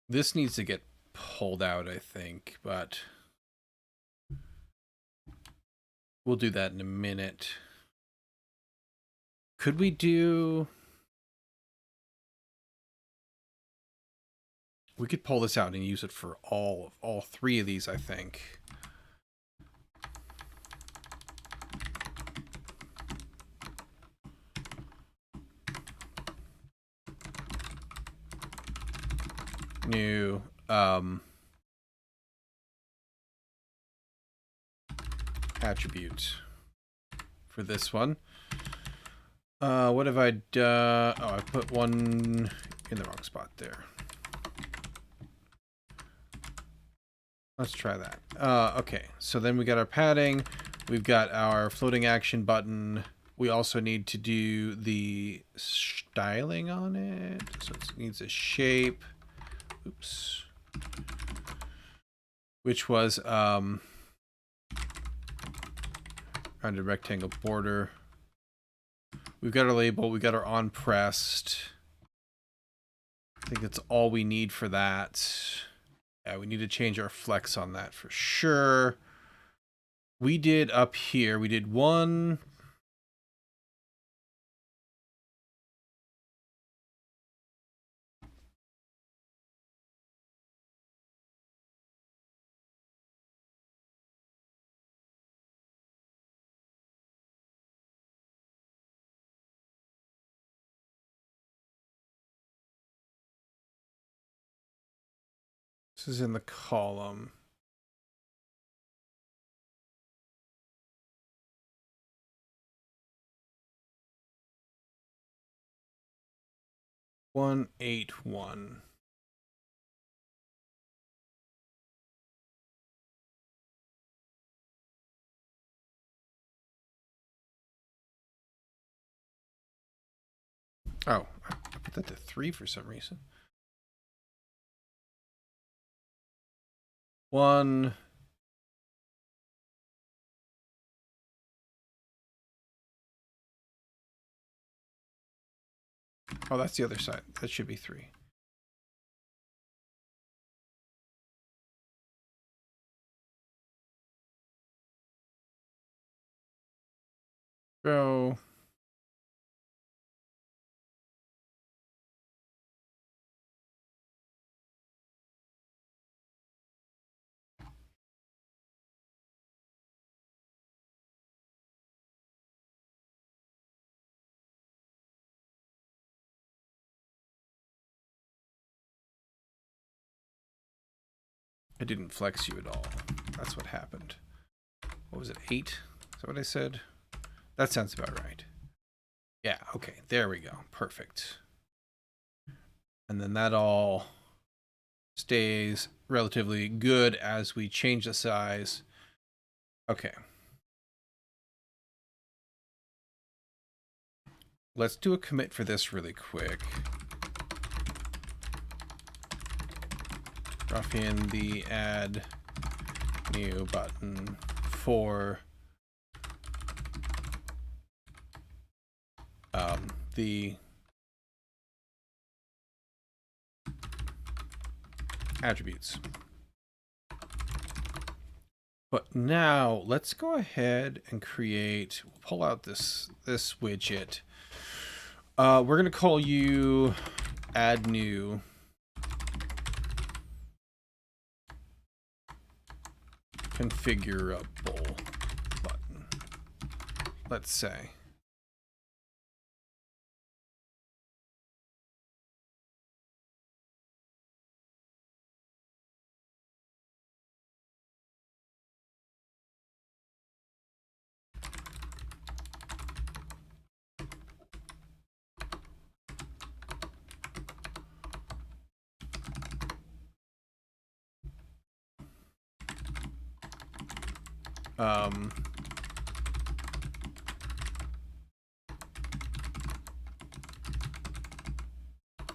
This needs to get pulled out, I think, but we'll do that in a minute. Could we do... We could pull this out and use it for all three of these, I think. New attribute for this one. What have I done? Oh, I put one in the wrong spot there. Let's try that. Okay, so then we got our padding. We've got our floating action button. We also need to do the styling on it. So it needs a shape. Oops. Which was rounded rectangle border. We've got our label. We got our on pressed. I think that's all we need for that. Yeah, we need to change our flex on that for sure. We did up here. We did one. This is in the column. One, 8, 1. Oh, I put that to 3 for some reason. 1. Oh, that's the other side. That should be 3. Go. I didn't flex you at all. That's what happened. What was it, 8? Is that what I said? That sounds about right. Yeah, okay, there we go. Perfect. And then that all stays relatively good as we change the size. Okay. Let's do a commit for this really quick. Drop in the add new button for the attributes. But now let's go ahead and create, we'll pull out this widget. We're going to call you add new configurable button. Let's say.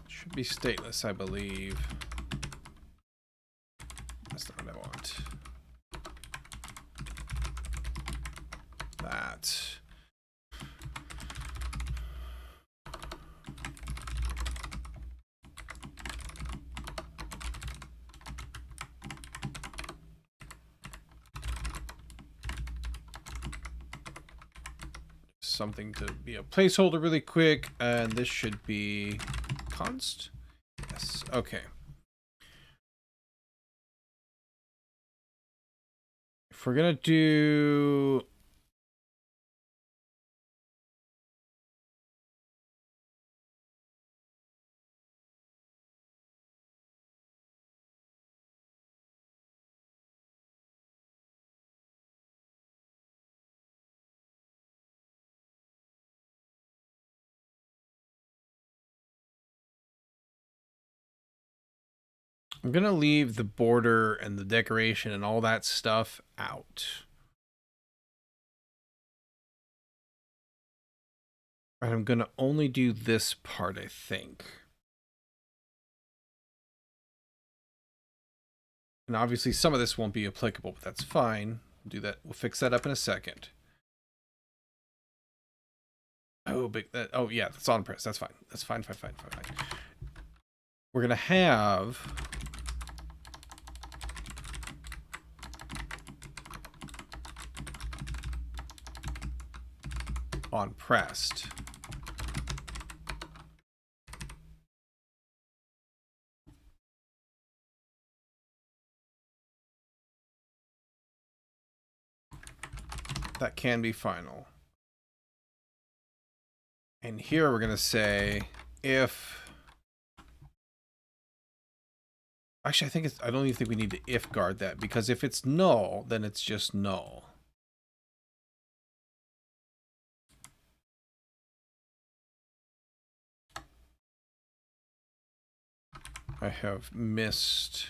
Should be stateless, I believe. That's not what I want. That. Something to be a placeholder really quick, and this should be const. Yes, okay. If we're gonna do I'm gonna leave the border and the decoration and all that stuff out. And I'm gonna only do this part, I think. And obviously some of this won't be applicable, but that's fine. We'll do that. We'll fix that up in a second. Oh, big that. Oh yeah, that's on press. That's fine. That's fine. We're gonna have on pressed. That can be final. And here we're going to say if... Actually, I don't even think we need to if guard that, because if it's null, then it's just null. I have missed...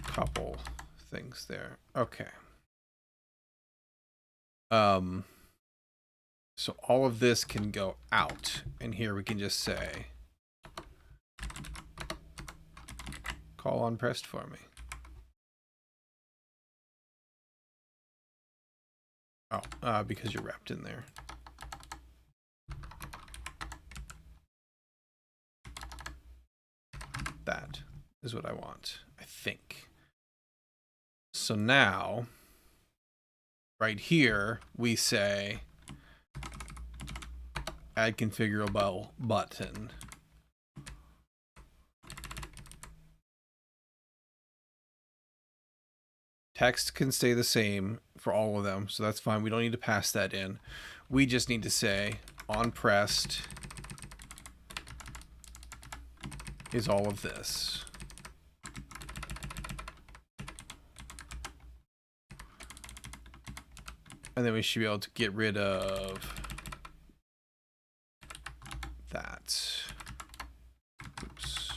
couple things there. Okay. So all of this can go out, and here we can just say call on pressed for me. Oh, because you're wrapped in there. That is what I want, I think. So now, right here, we say add configurable button. Text can stay the same for all of them, so that's fine. We don't need to pass that in. We just need to say on pressed is all of this. And then we should be able to get rid of that. Oops.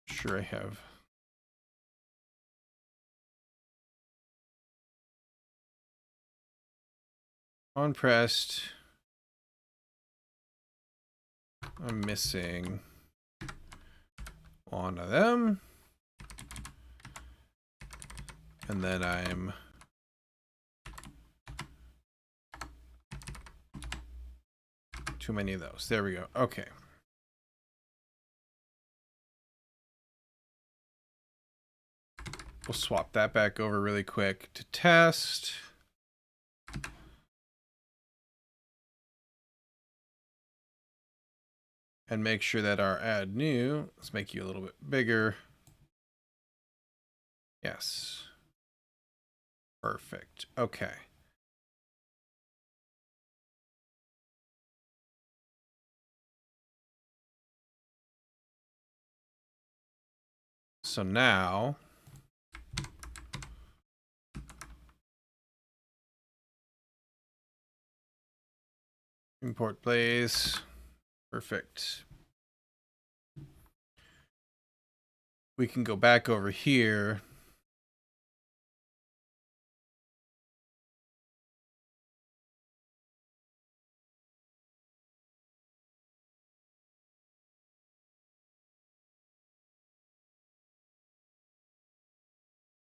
Sure, I have. On pressed. I'm missing one of them. And then I'm Too many of those. There we go. Okay. We'll swap that back over really quick to test. And make sure that our add new, let's make you a little bit bigger. Yes. Perfect. Okay. So now import plays. Perfect. We can go back over here.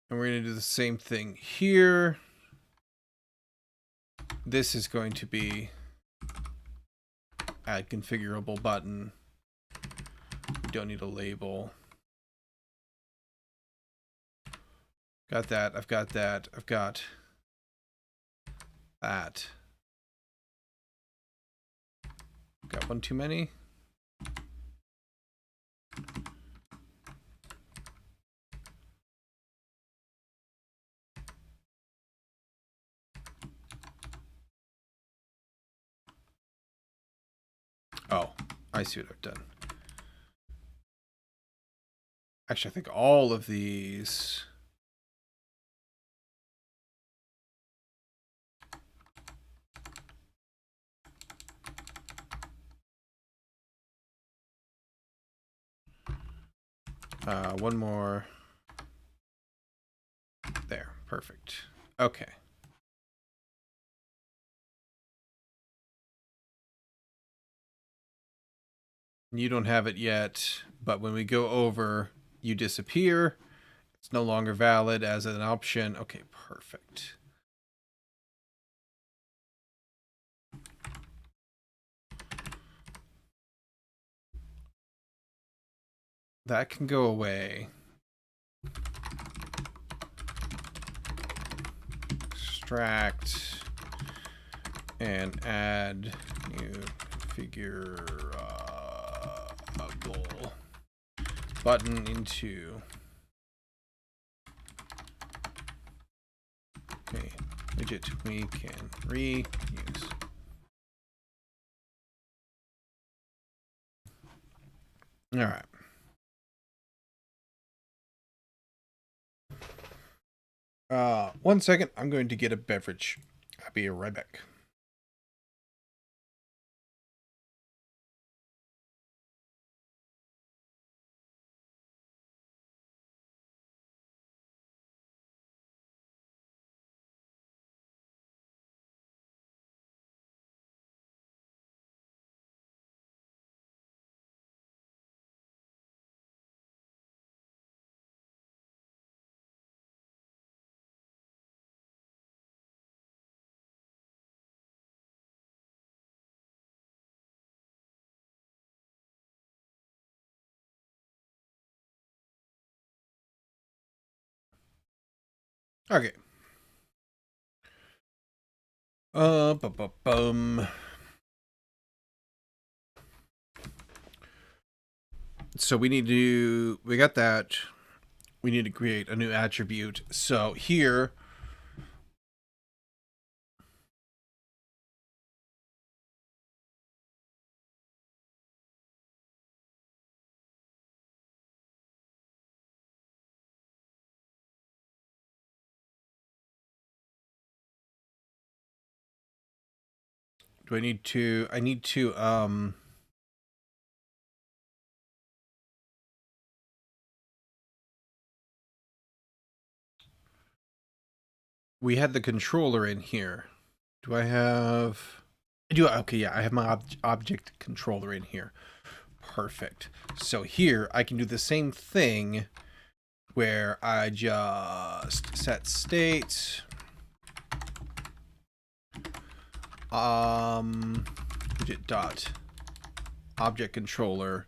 And we're going to do the same thing here. This is going to be add configurable button. We don't need a label. Got that. I've got that. I've got that. Got one too many. Oh, I see what I've done. Actually, I think all of these. One more. There, perfect. Okay. You don't have it yet, but when we go over, you disappear. It's no longer valid as an option. Okay, perfect. That can go away. Extract and add new configure goal button into okay, widget we can reuse. All right. One second. I'm going to get a beverage. I'll be right back. Okay. So we got that. We need to create a new attribute. So here, I need to, we had the controller in here. Do I have, okay, yeah, I have my object controller in here. Perfect. So here I can do the same thing where I just set state, widget dot object controller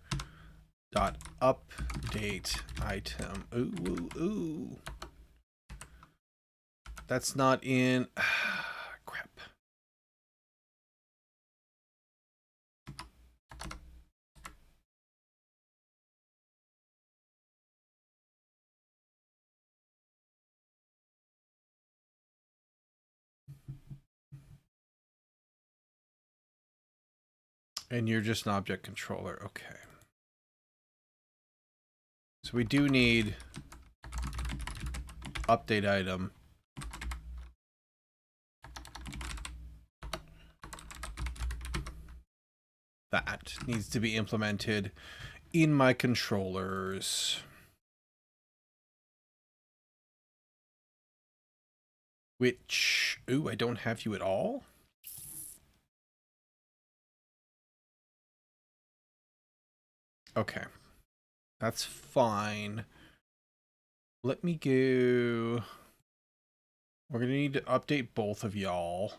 dot update item. Ooh, ooh, ooh. That's not in. Crap. And you're just an object controller. Okay. So we do need update item. That needs to be implemented in my controllers. Which, ooh, I don't have you at all? Okay. That's fine. Let me go. We're going to need to update both of y'all.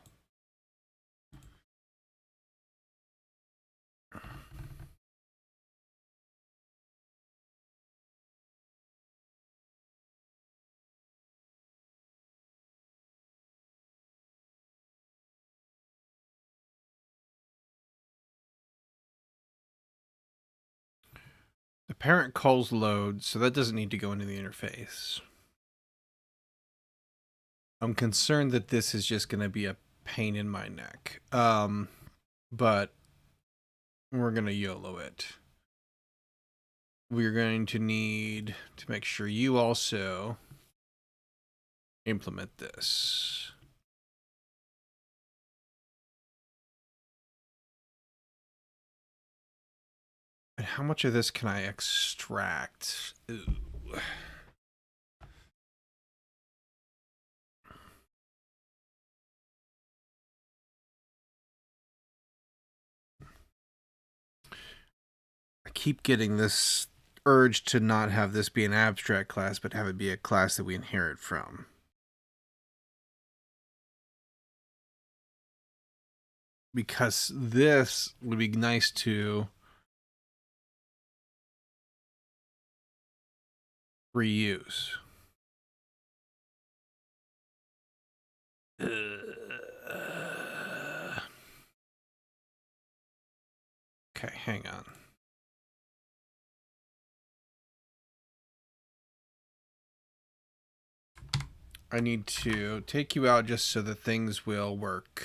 The parent calls load, so that doesn't need to go into the interface. I'm concerned that this is just going to be a pain in my neck. But we're going to YOLO it. We're going to need to make sure you also implement this. And how much of this can I extract? Ooh. I keep getting this urge to not have this be an abstract class, but have it be a class that we inherit from. Because this would be nice to reuse. Okay, hang on. I need to take you out just so that things will work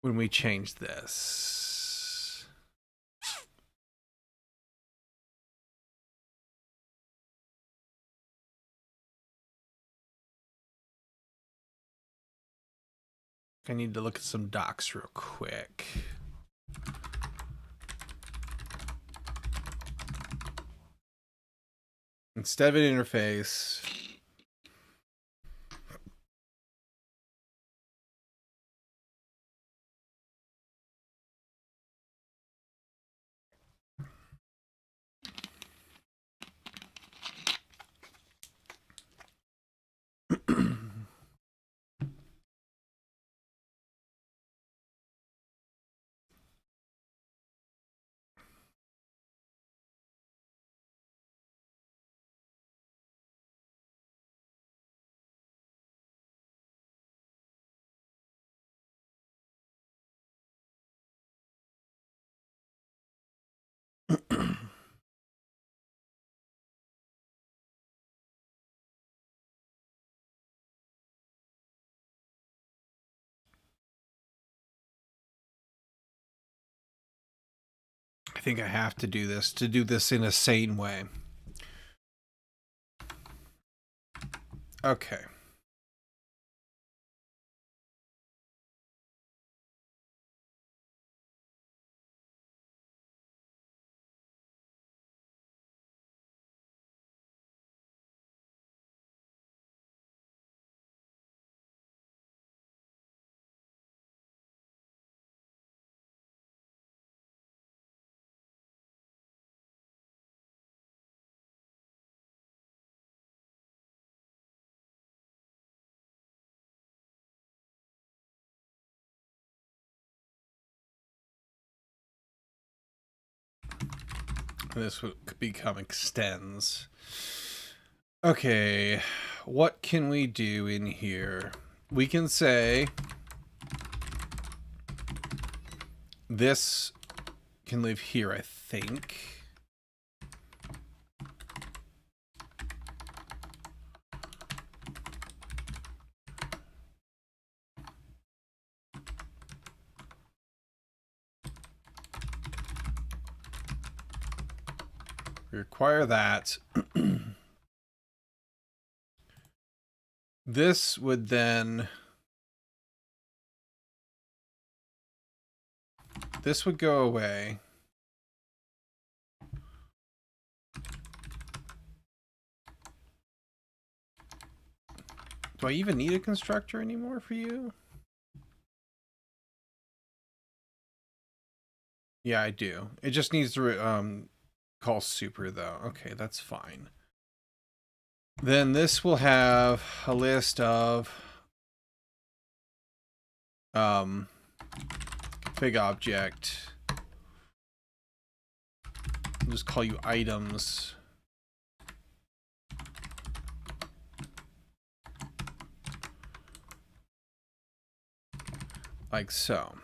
when we change this. I need to look at some docs real quick. Instead of an interface, I think I have to do this in a sane way. Okay. And this would become extends. Okay, what can we do in here? We can say this can live here, I think. We require that. This would then... This would go away. Do I even need a constructor anymore for you? Yeah, I do. It just needs to call super, though. Okay, that's fine. Then this will have a list of big object. I'll just call you items. Like so.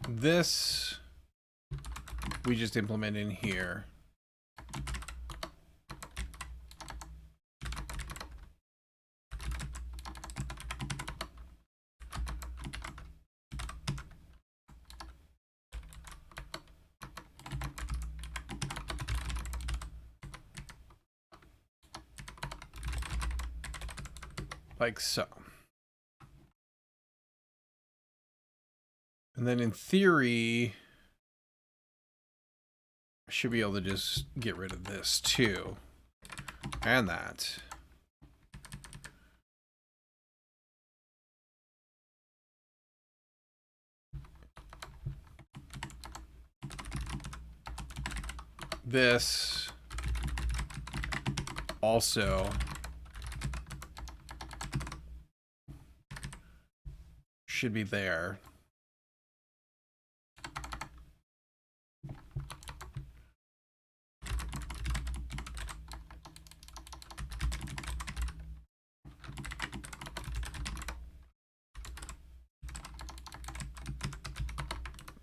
This we just implement in here. Like so. And then in theory, I should be able to just get rid of this too. And that. This also should be there.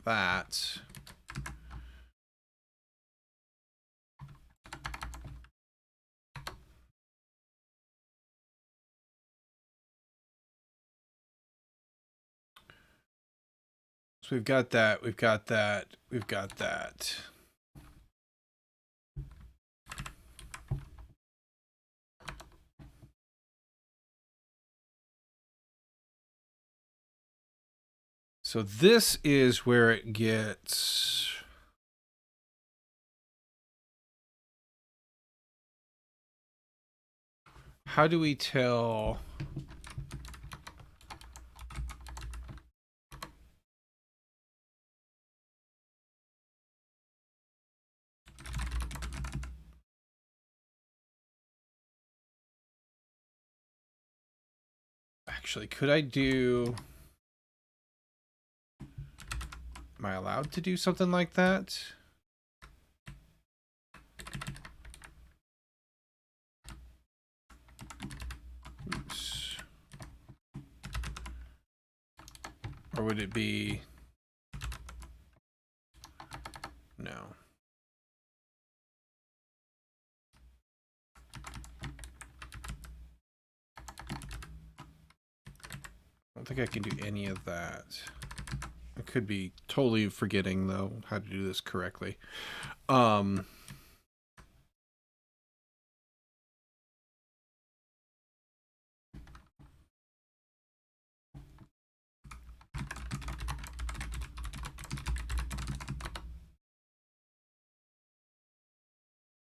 That. So we've got that, we've got that, we've got that. So this is where it gets... How do we tell... Actually, could I do... Am I allowed to do something like that? Oops. Or would it be... No. I don't think I can do any of that. I could be totally forgetting, though, how to do this correctly.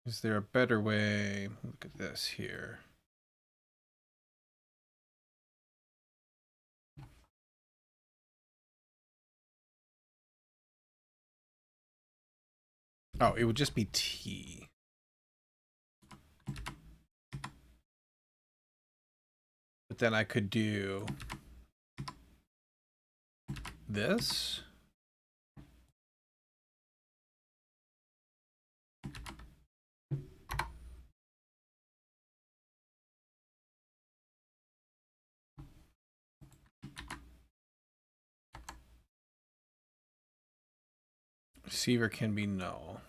Is there a better way? Look at this here. Oh, it would just be T. But then I could do this. Receiver can be null.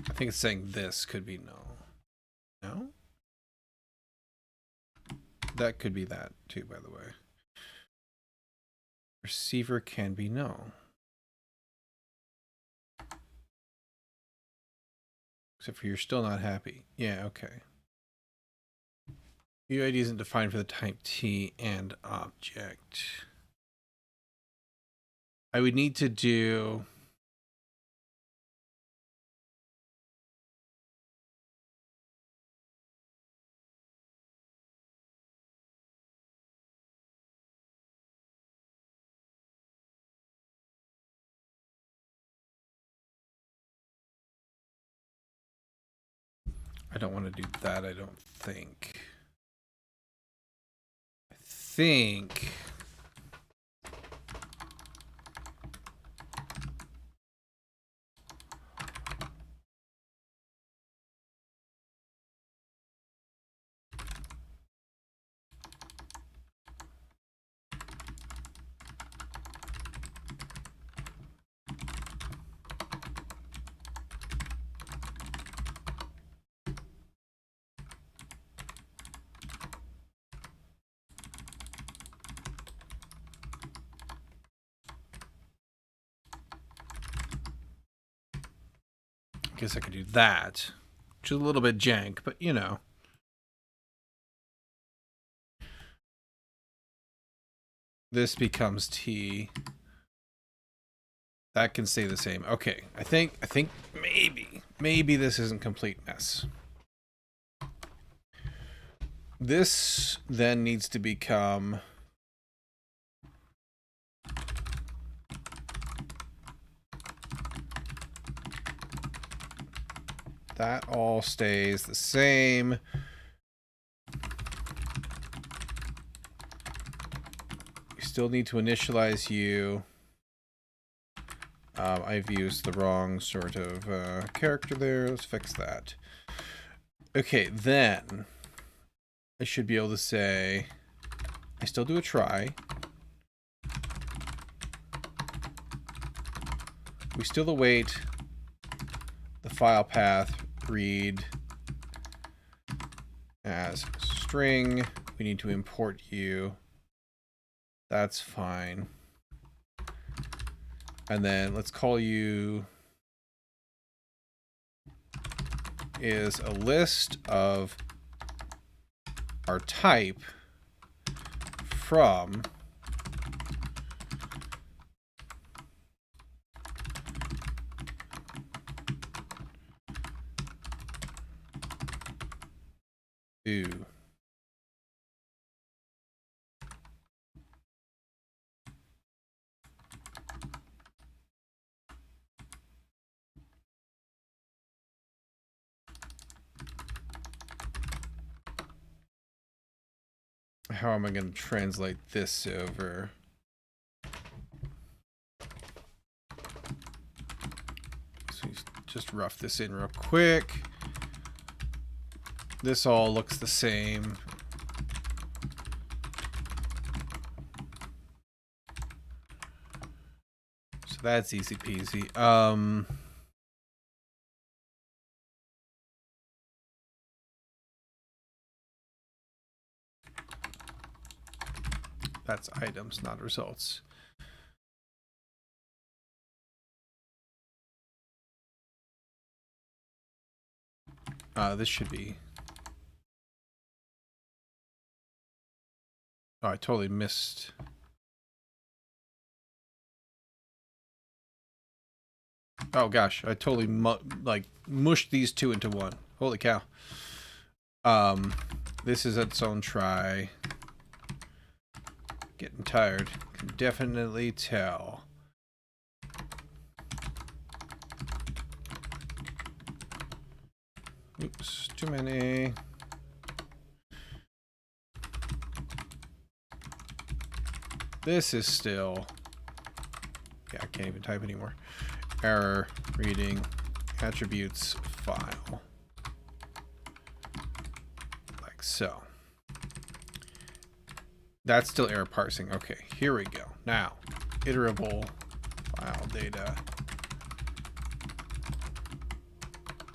I think it's saying this could be null. No? That could be that too, by the way. Receiver can be null. Except for you're still not happy. Yeah, okay. UID isn't defined for the type T and object. I would need to do... I don't want to do that, I don't think. I think... guess I could do that, which is a little bit jank, but you know. This becomes T. That can stay the same. Okay, I think maybe this isn't complete mess. This then needs to become that all stays the same. We still need to initialize you. I've used the wrong sort of character there. Let's fix that. Okay, then I should be able to say I still do a try. We still await the file path read as string. We need to import you. That's fine. And then let's call you is a list of our type from to how am I going to translate this over? So just rough this in real quick. This all looks the same. So that's easy peasy. That's items, not results. This should be... Oh, I totally missed... Oh gosh, I totally like mushed these two into one. Holy cow. This is its own try. Getting tired. Can definitely tell. Oops, too many. This is still... Yeah, I can't even type anymore. Error reading attributes file. Like so. That's still error parsing. Okay, here we go. Now, iterable file data.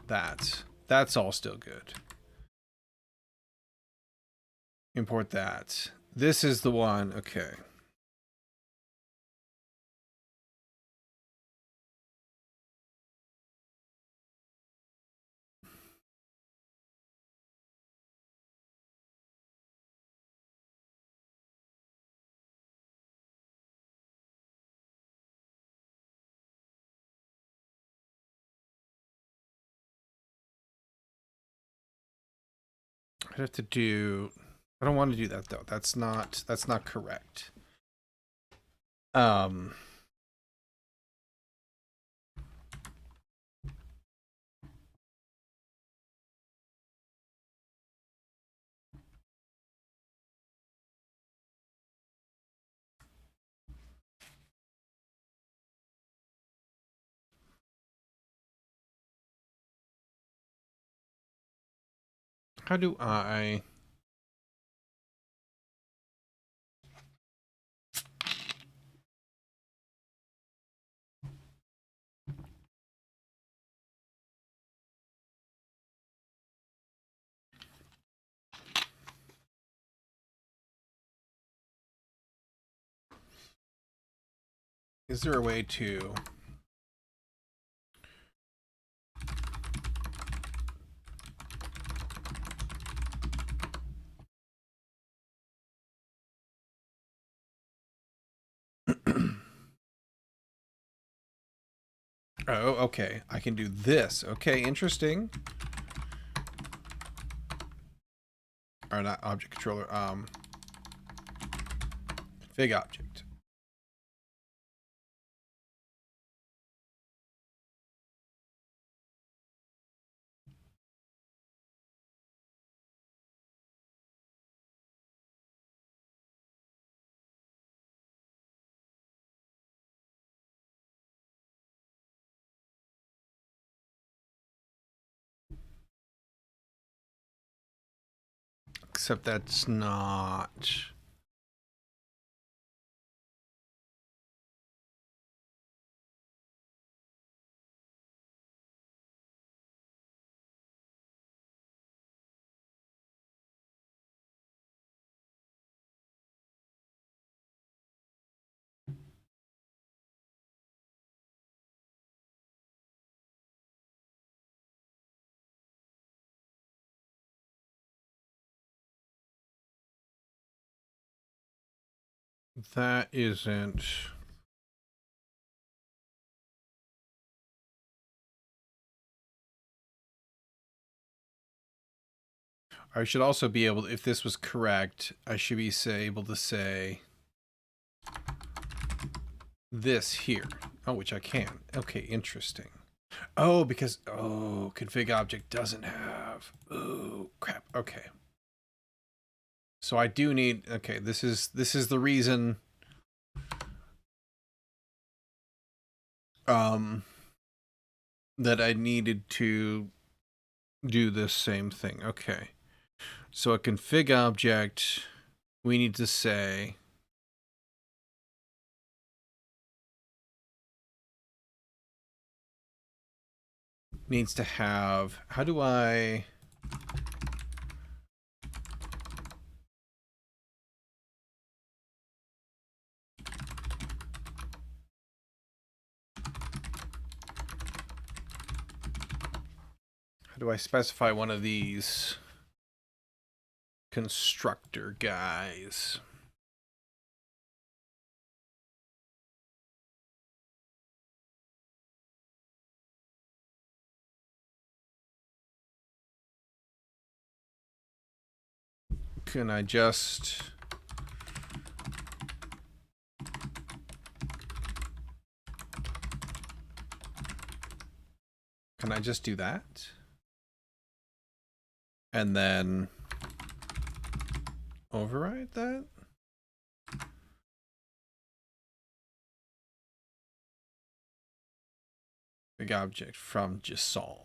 That's all still good. Import that. This is the one. Okay. I have to do... I don't want to do that though. That's not correct. How do I... Is there a way to... Oh, okay. I can do this. Okay, interesting. Or not object controller. Config object. Except that's not... That isn't... I should also be able to, if this was correct, I should be able to say this here. Oh, which I can. Okay, interesting. Oh, because, oh, config object doesn't have, oh, crap. Okay. So I do need, okay, this is the reason that I needed to do this same thing. Okay. So a config object, we need to say needs to have, how do I... How do I specify one of these constructor guys? Can I just... Can I just do that? And then override that? Big object from JSON.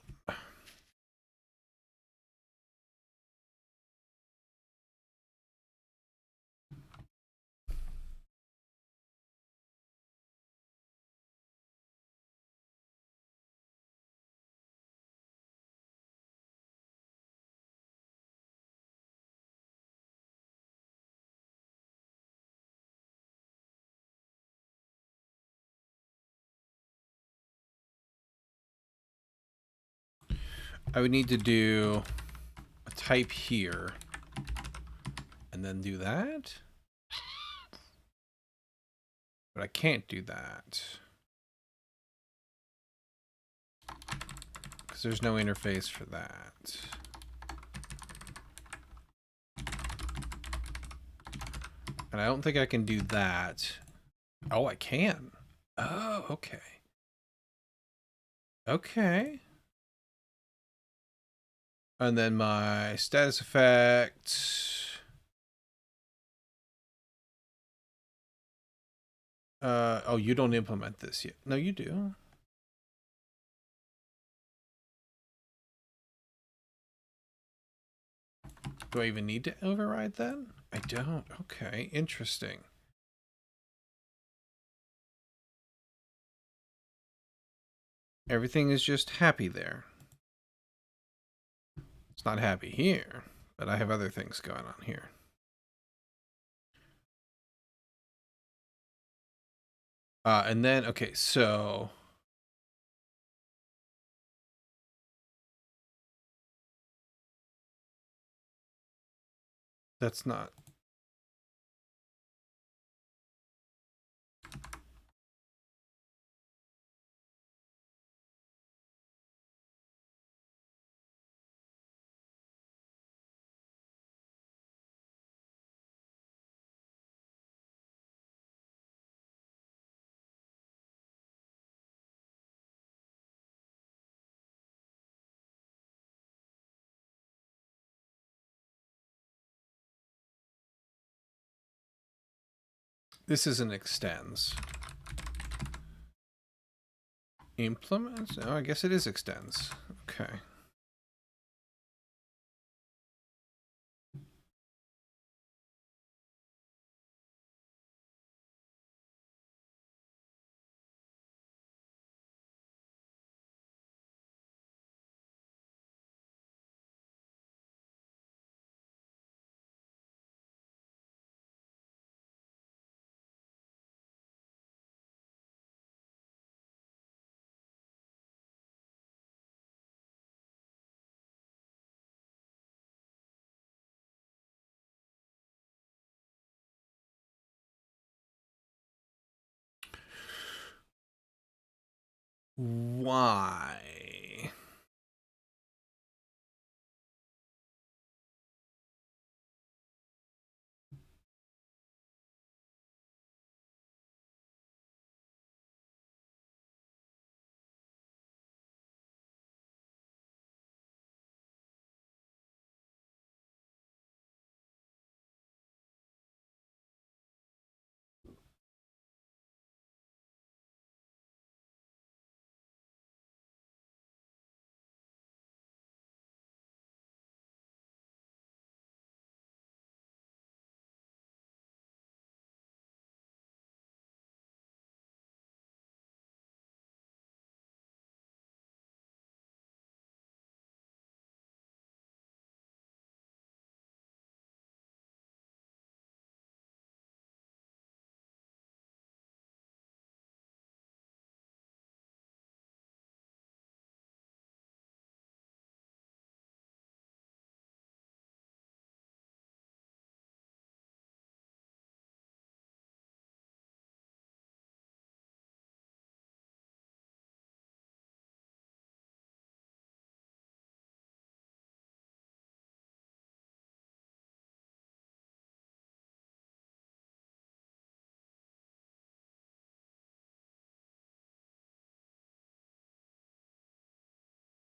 I would need to do a type here and then do that. But I can't do that because there's no interface for that. And I don't think I can do that. Oh, I can. Oh, okay. Okay. And then my status effect. Oh, you don't implement this yet. No, you do. Do I even need to override that? I don't. Okay, interesting. Everything is just happy there. It's not happy here, but I have other things going on here. And then, okay, so... That's not... This isn't extends. Implements? Oh, I guess it is extends. Okay. Why?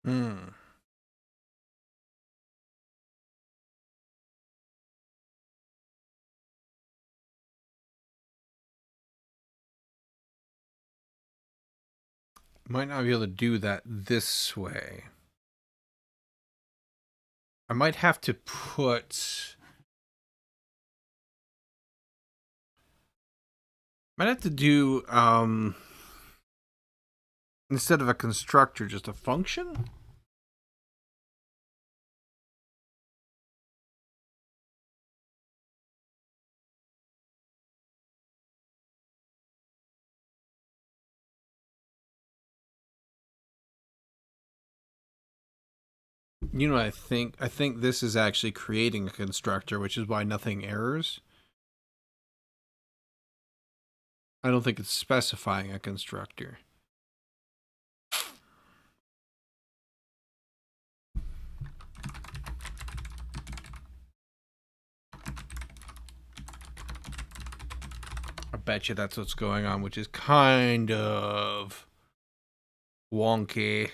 Hmm. Might not be able to do that this way. I might have to put... Might have to do, instead of a constructor, just a function? You know what I think? I think this is actually creating a constructor, which is why nothing errors. I don't think it's specifying a constructor. I bet you that's what's going on, which is kind of wonky.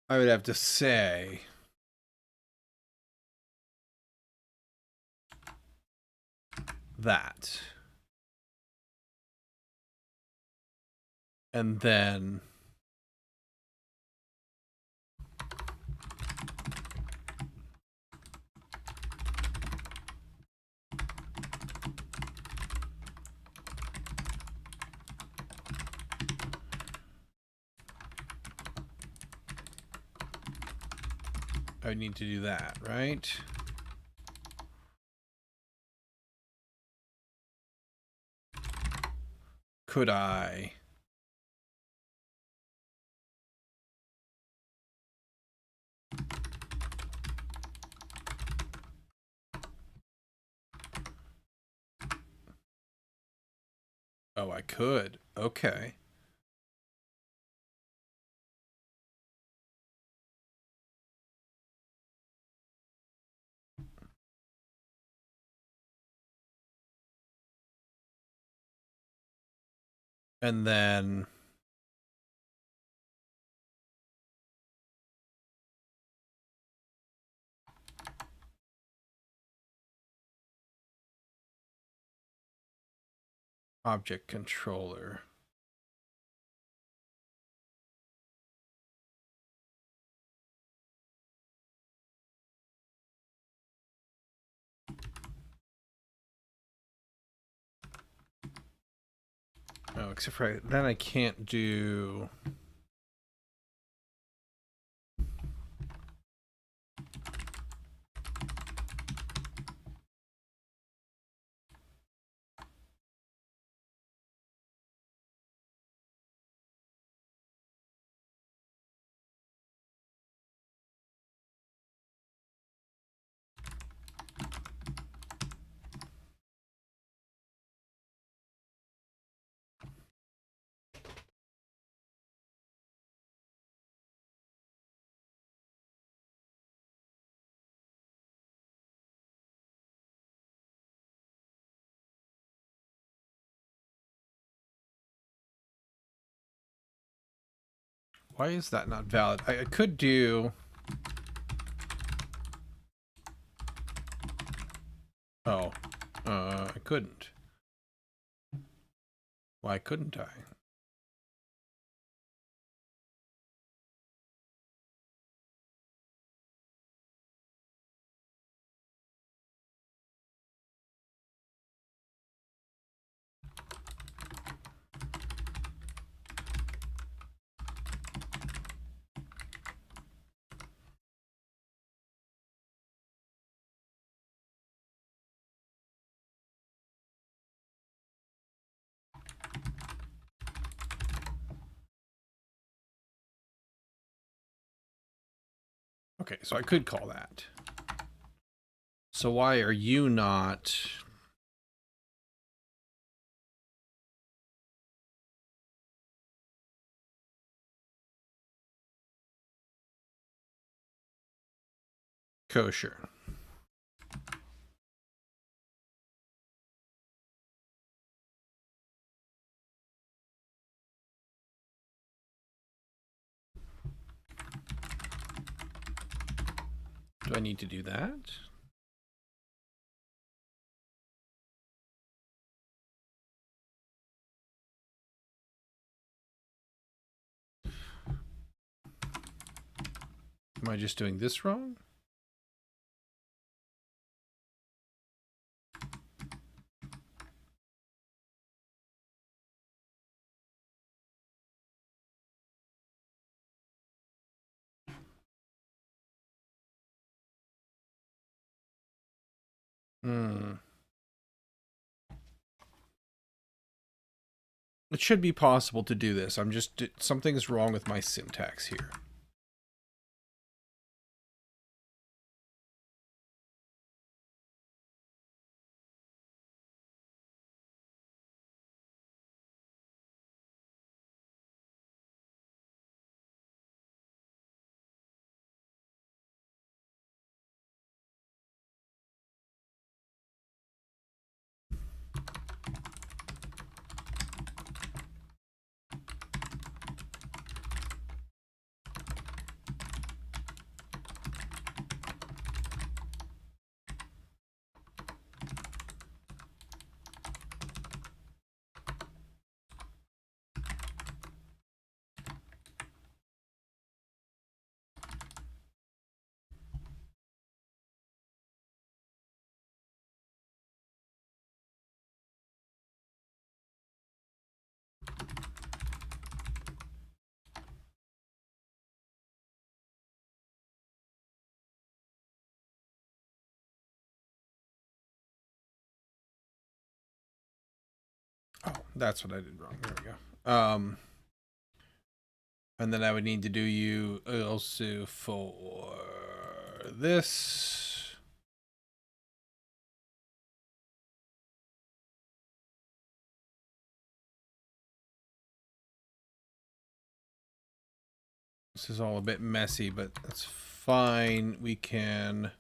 I would have to say that. And then I need to do that, right? Could I? Oh, I could. Okay. And then object controller. Oh, except for then I can't do... Why is that not valid? I could do... Oh. I couldn't. Why couldn't I? Okay, so I could call that. So why are you not... kosher? Do I need to do that? Am I just doing this wrong? Hmm. It should be possible to do this. I'm just... something's wrong with my syntax here. Oh, that's what I did wrong. There we go. And then I would need to do you also for this. This is all a bit messy, but that's fine. We can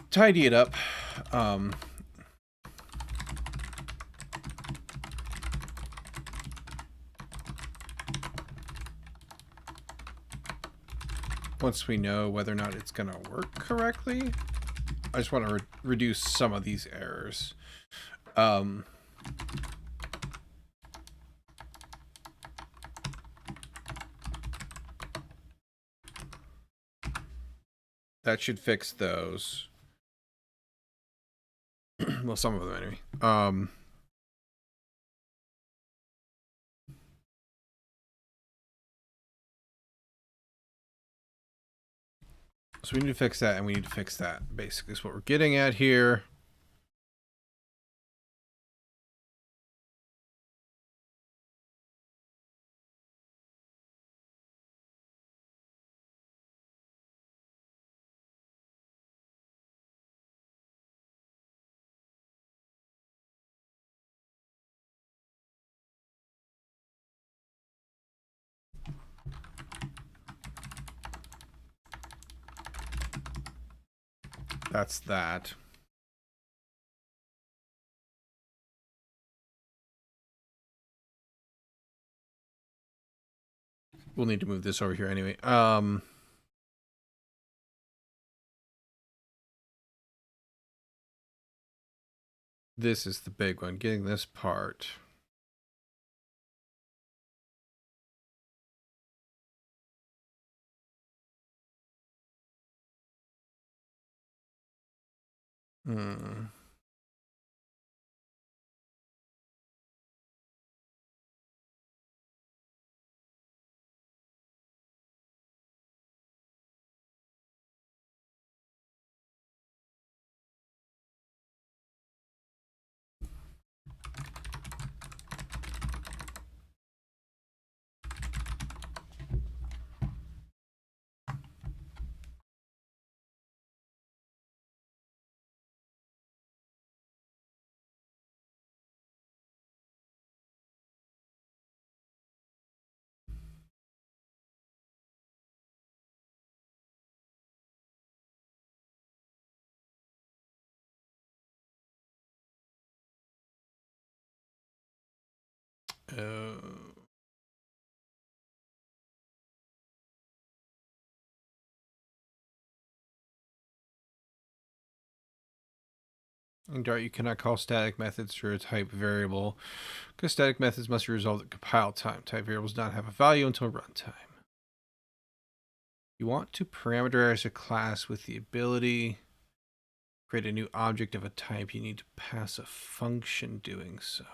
tidy it up. Once we know whether or not it's going to work correctly. I just want to reduce some of these errors. That should fix those. Well, some of them anyway. So we need to fix that, and we need to fix that. Basically, is what we're getting at here. That's that. We'll need to move this over here anyway. This is the big one, getting this part. In Dart, you cannot call static methods through a type variable because static methods must be resolved at compile time. Type variables do not have a value until runtime. You want to parameterize a class with the ability to create a new object of a type. You need to pass a function doing so.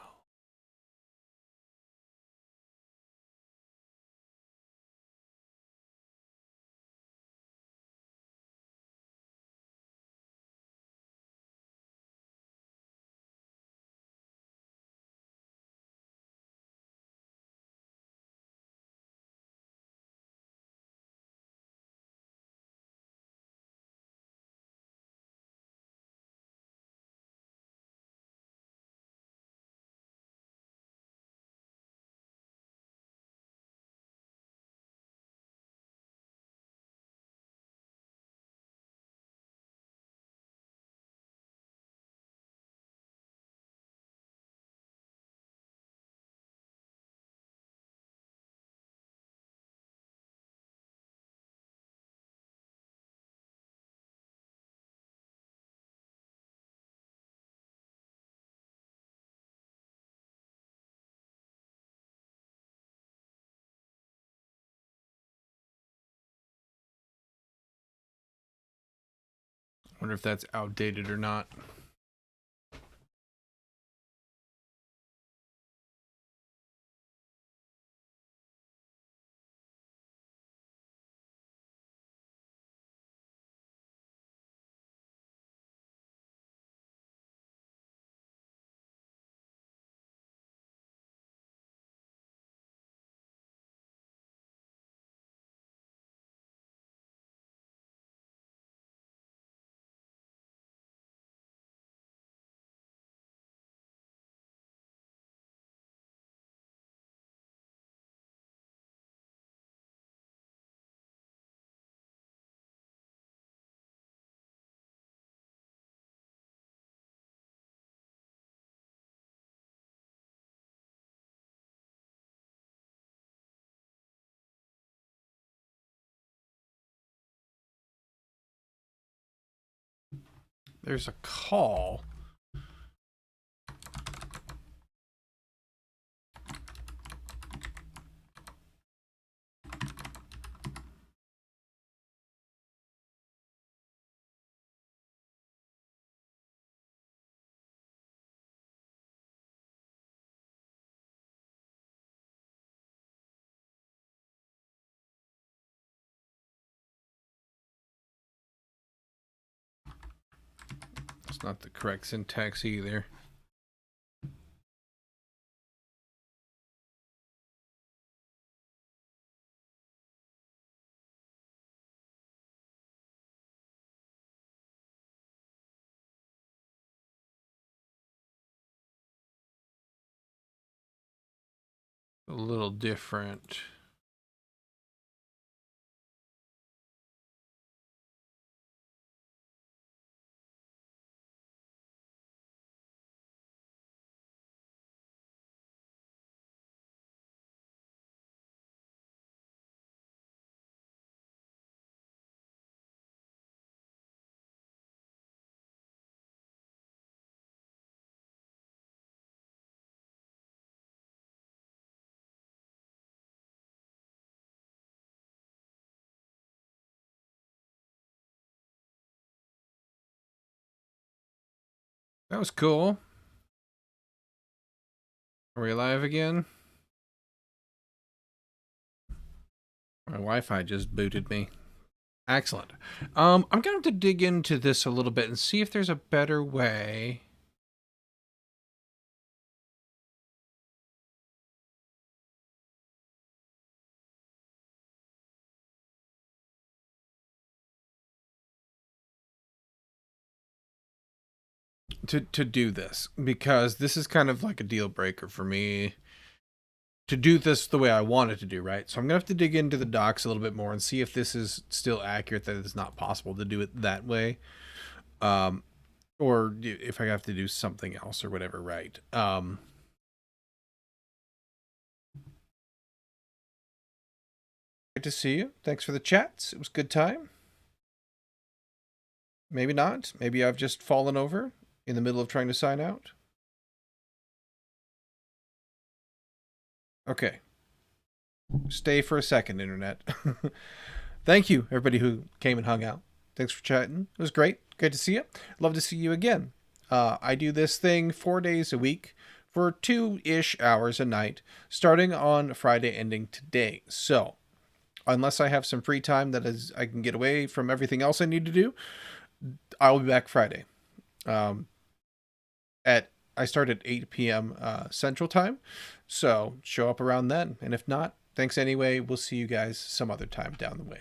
Wonder if that's outdated or not. There's a call. It's not the correct syntax either. A little different. That was cool. Are we live again? My Wi-Fi just booted me. Excellent. I'm gonna have to dig into this a little bit and see if there's a better way. To do this, because this is kind of like a deal breaker for me to do this the way I want it to do, right? So I'm gonna have to dig into the docs a little bit more and see if this is still accurate, that it's not possible to do it that way, or if I have to do something else or whatever, right? Great to see you. Thanks for the chats. It was a good time. Maybe not. Maybe I've just fallen over in the middle of trying to sign out. Okay. Stay for a second, Internet. Thank you, everybody who came and hung out. Thanks for chatting. It was great. Good to see you. Love to see you again. I do this thing 4 days a week for 2-ish hours a night, starting on Friday, ending today. So, unless I have some free time that is I can get away from everything else I need to do, I'll be back Friday. I start at 8 p.m. Central Time, so show up around then. And if not, thanks anyway. We'll see you guys some other time down the way.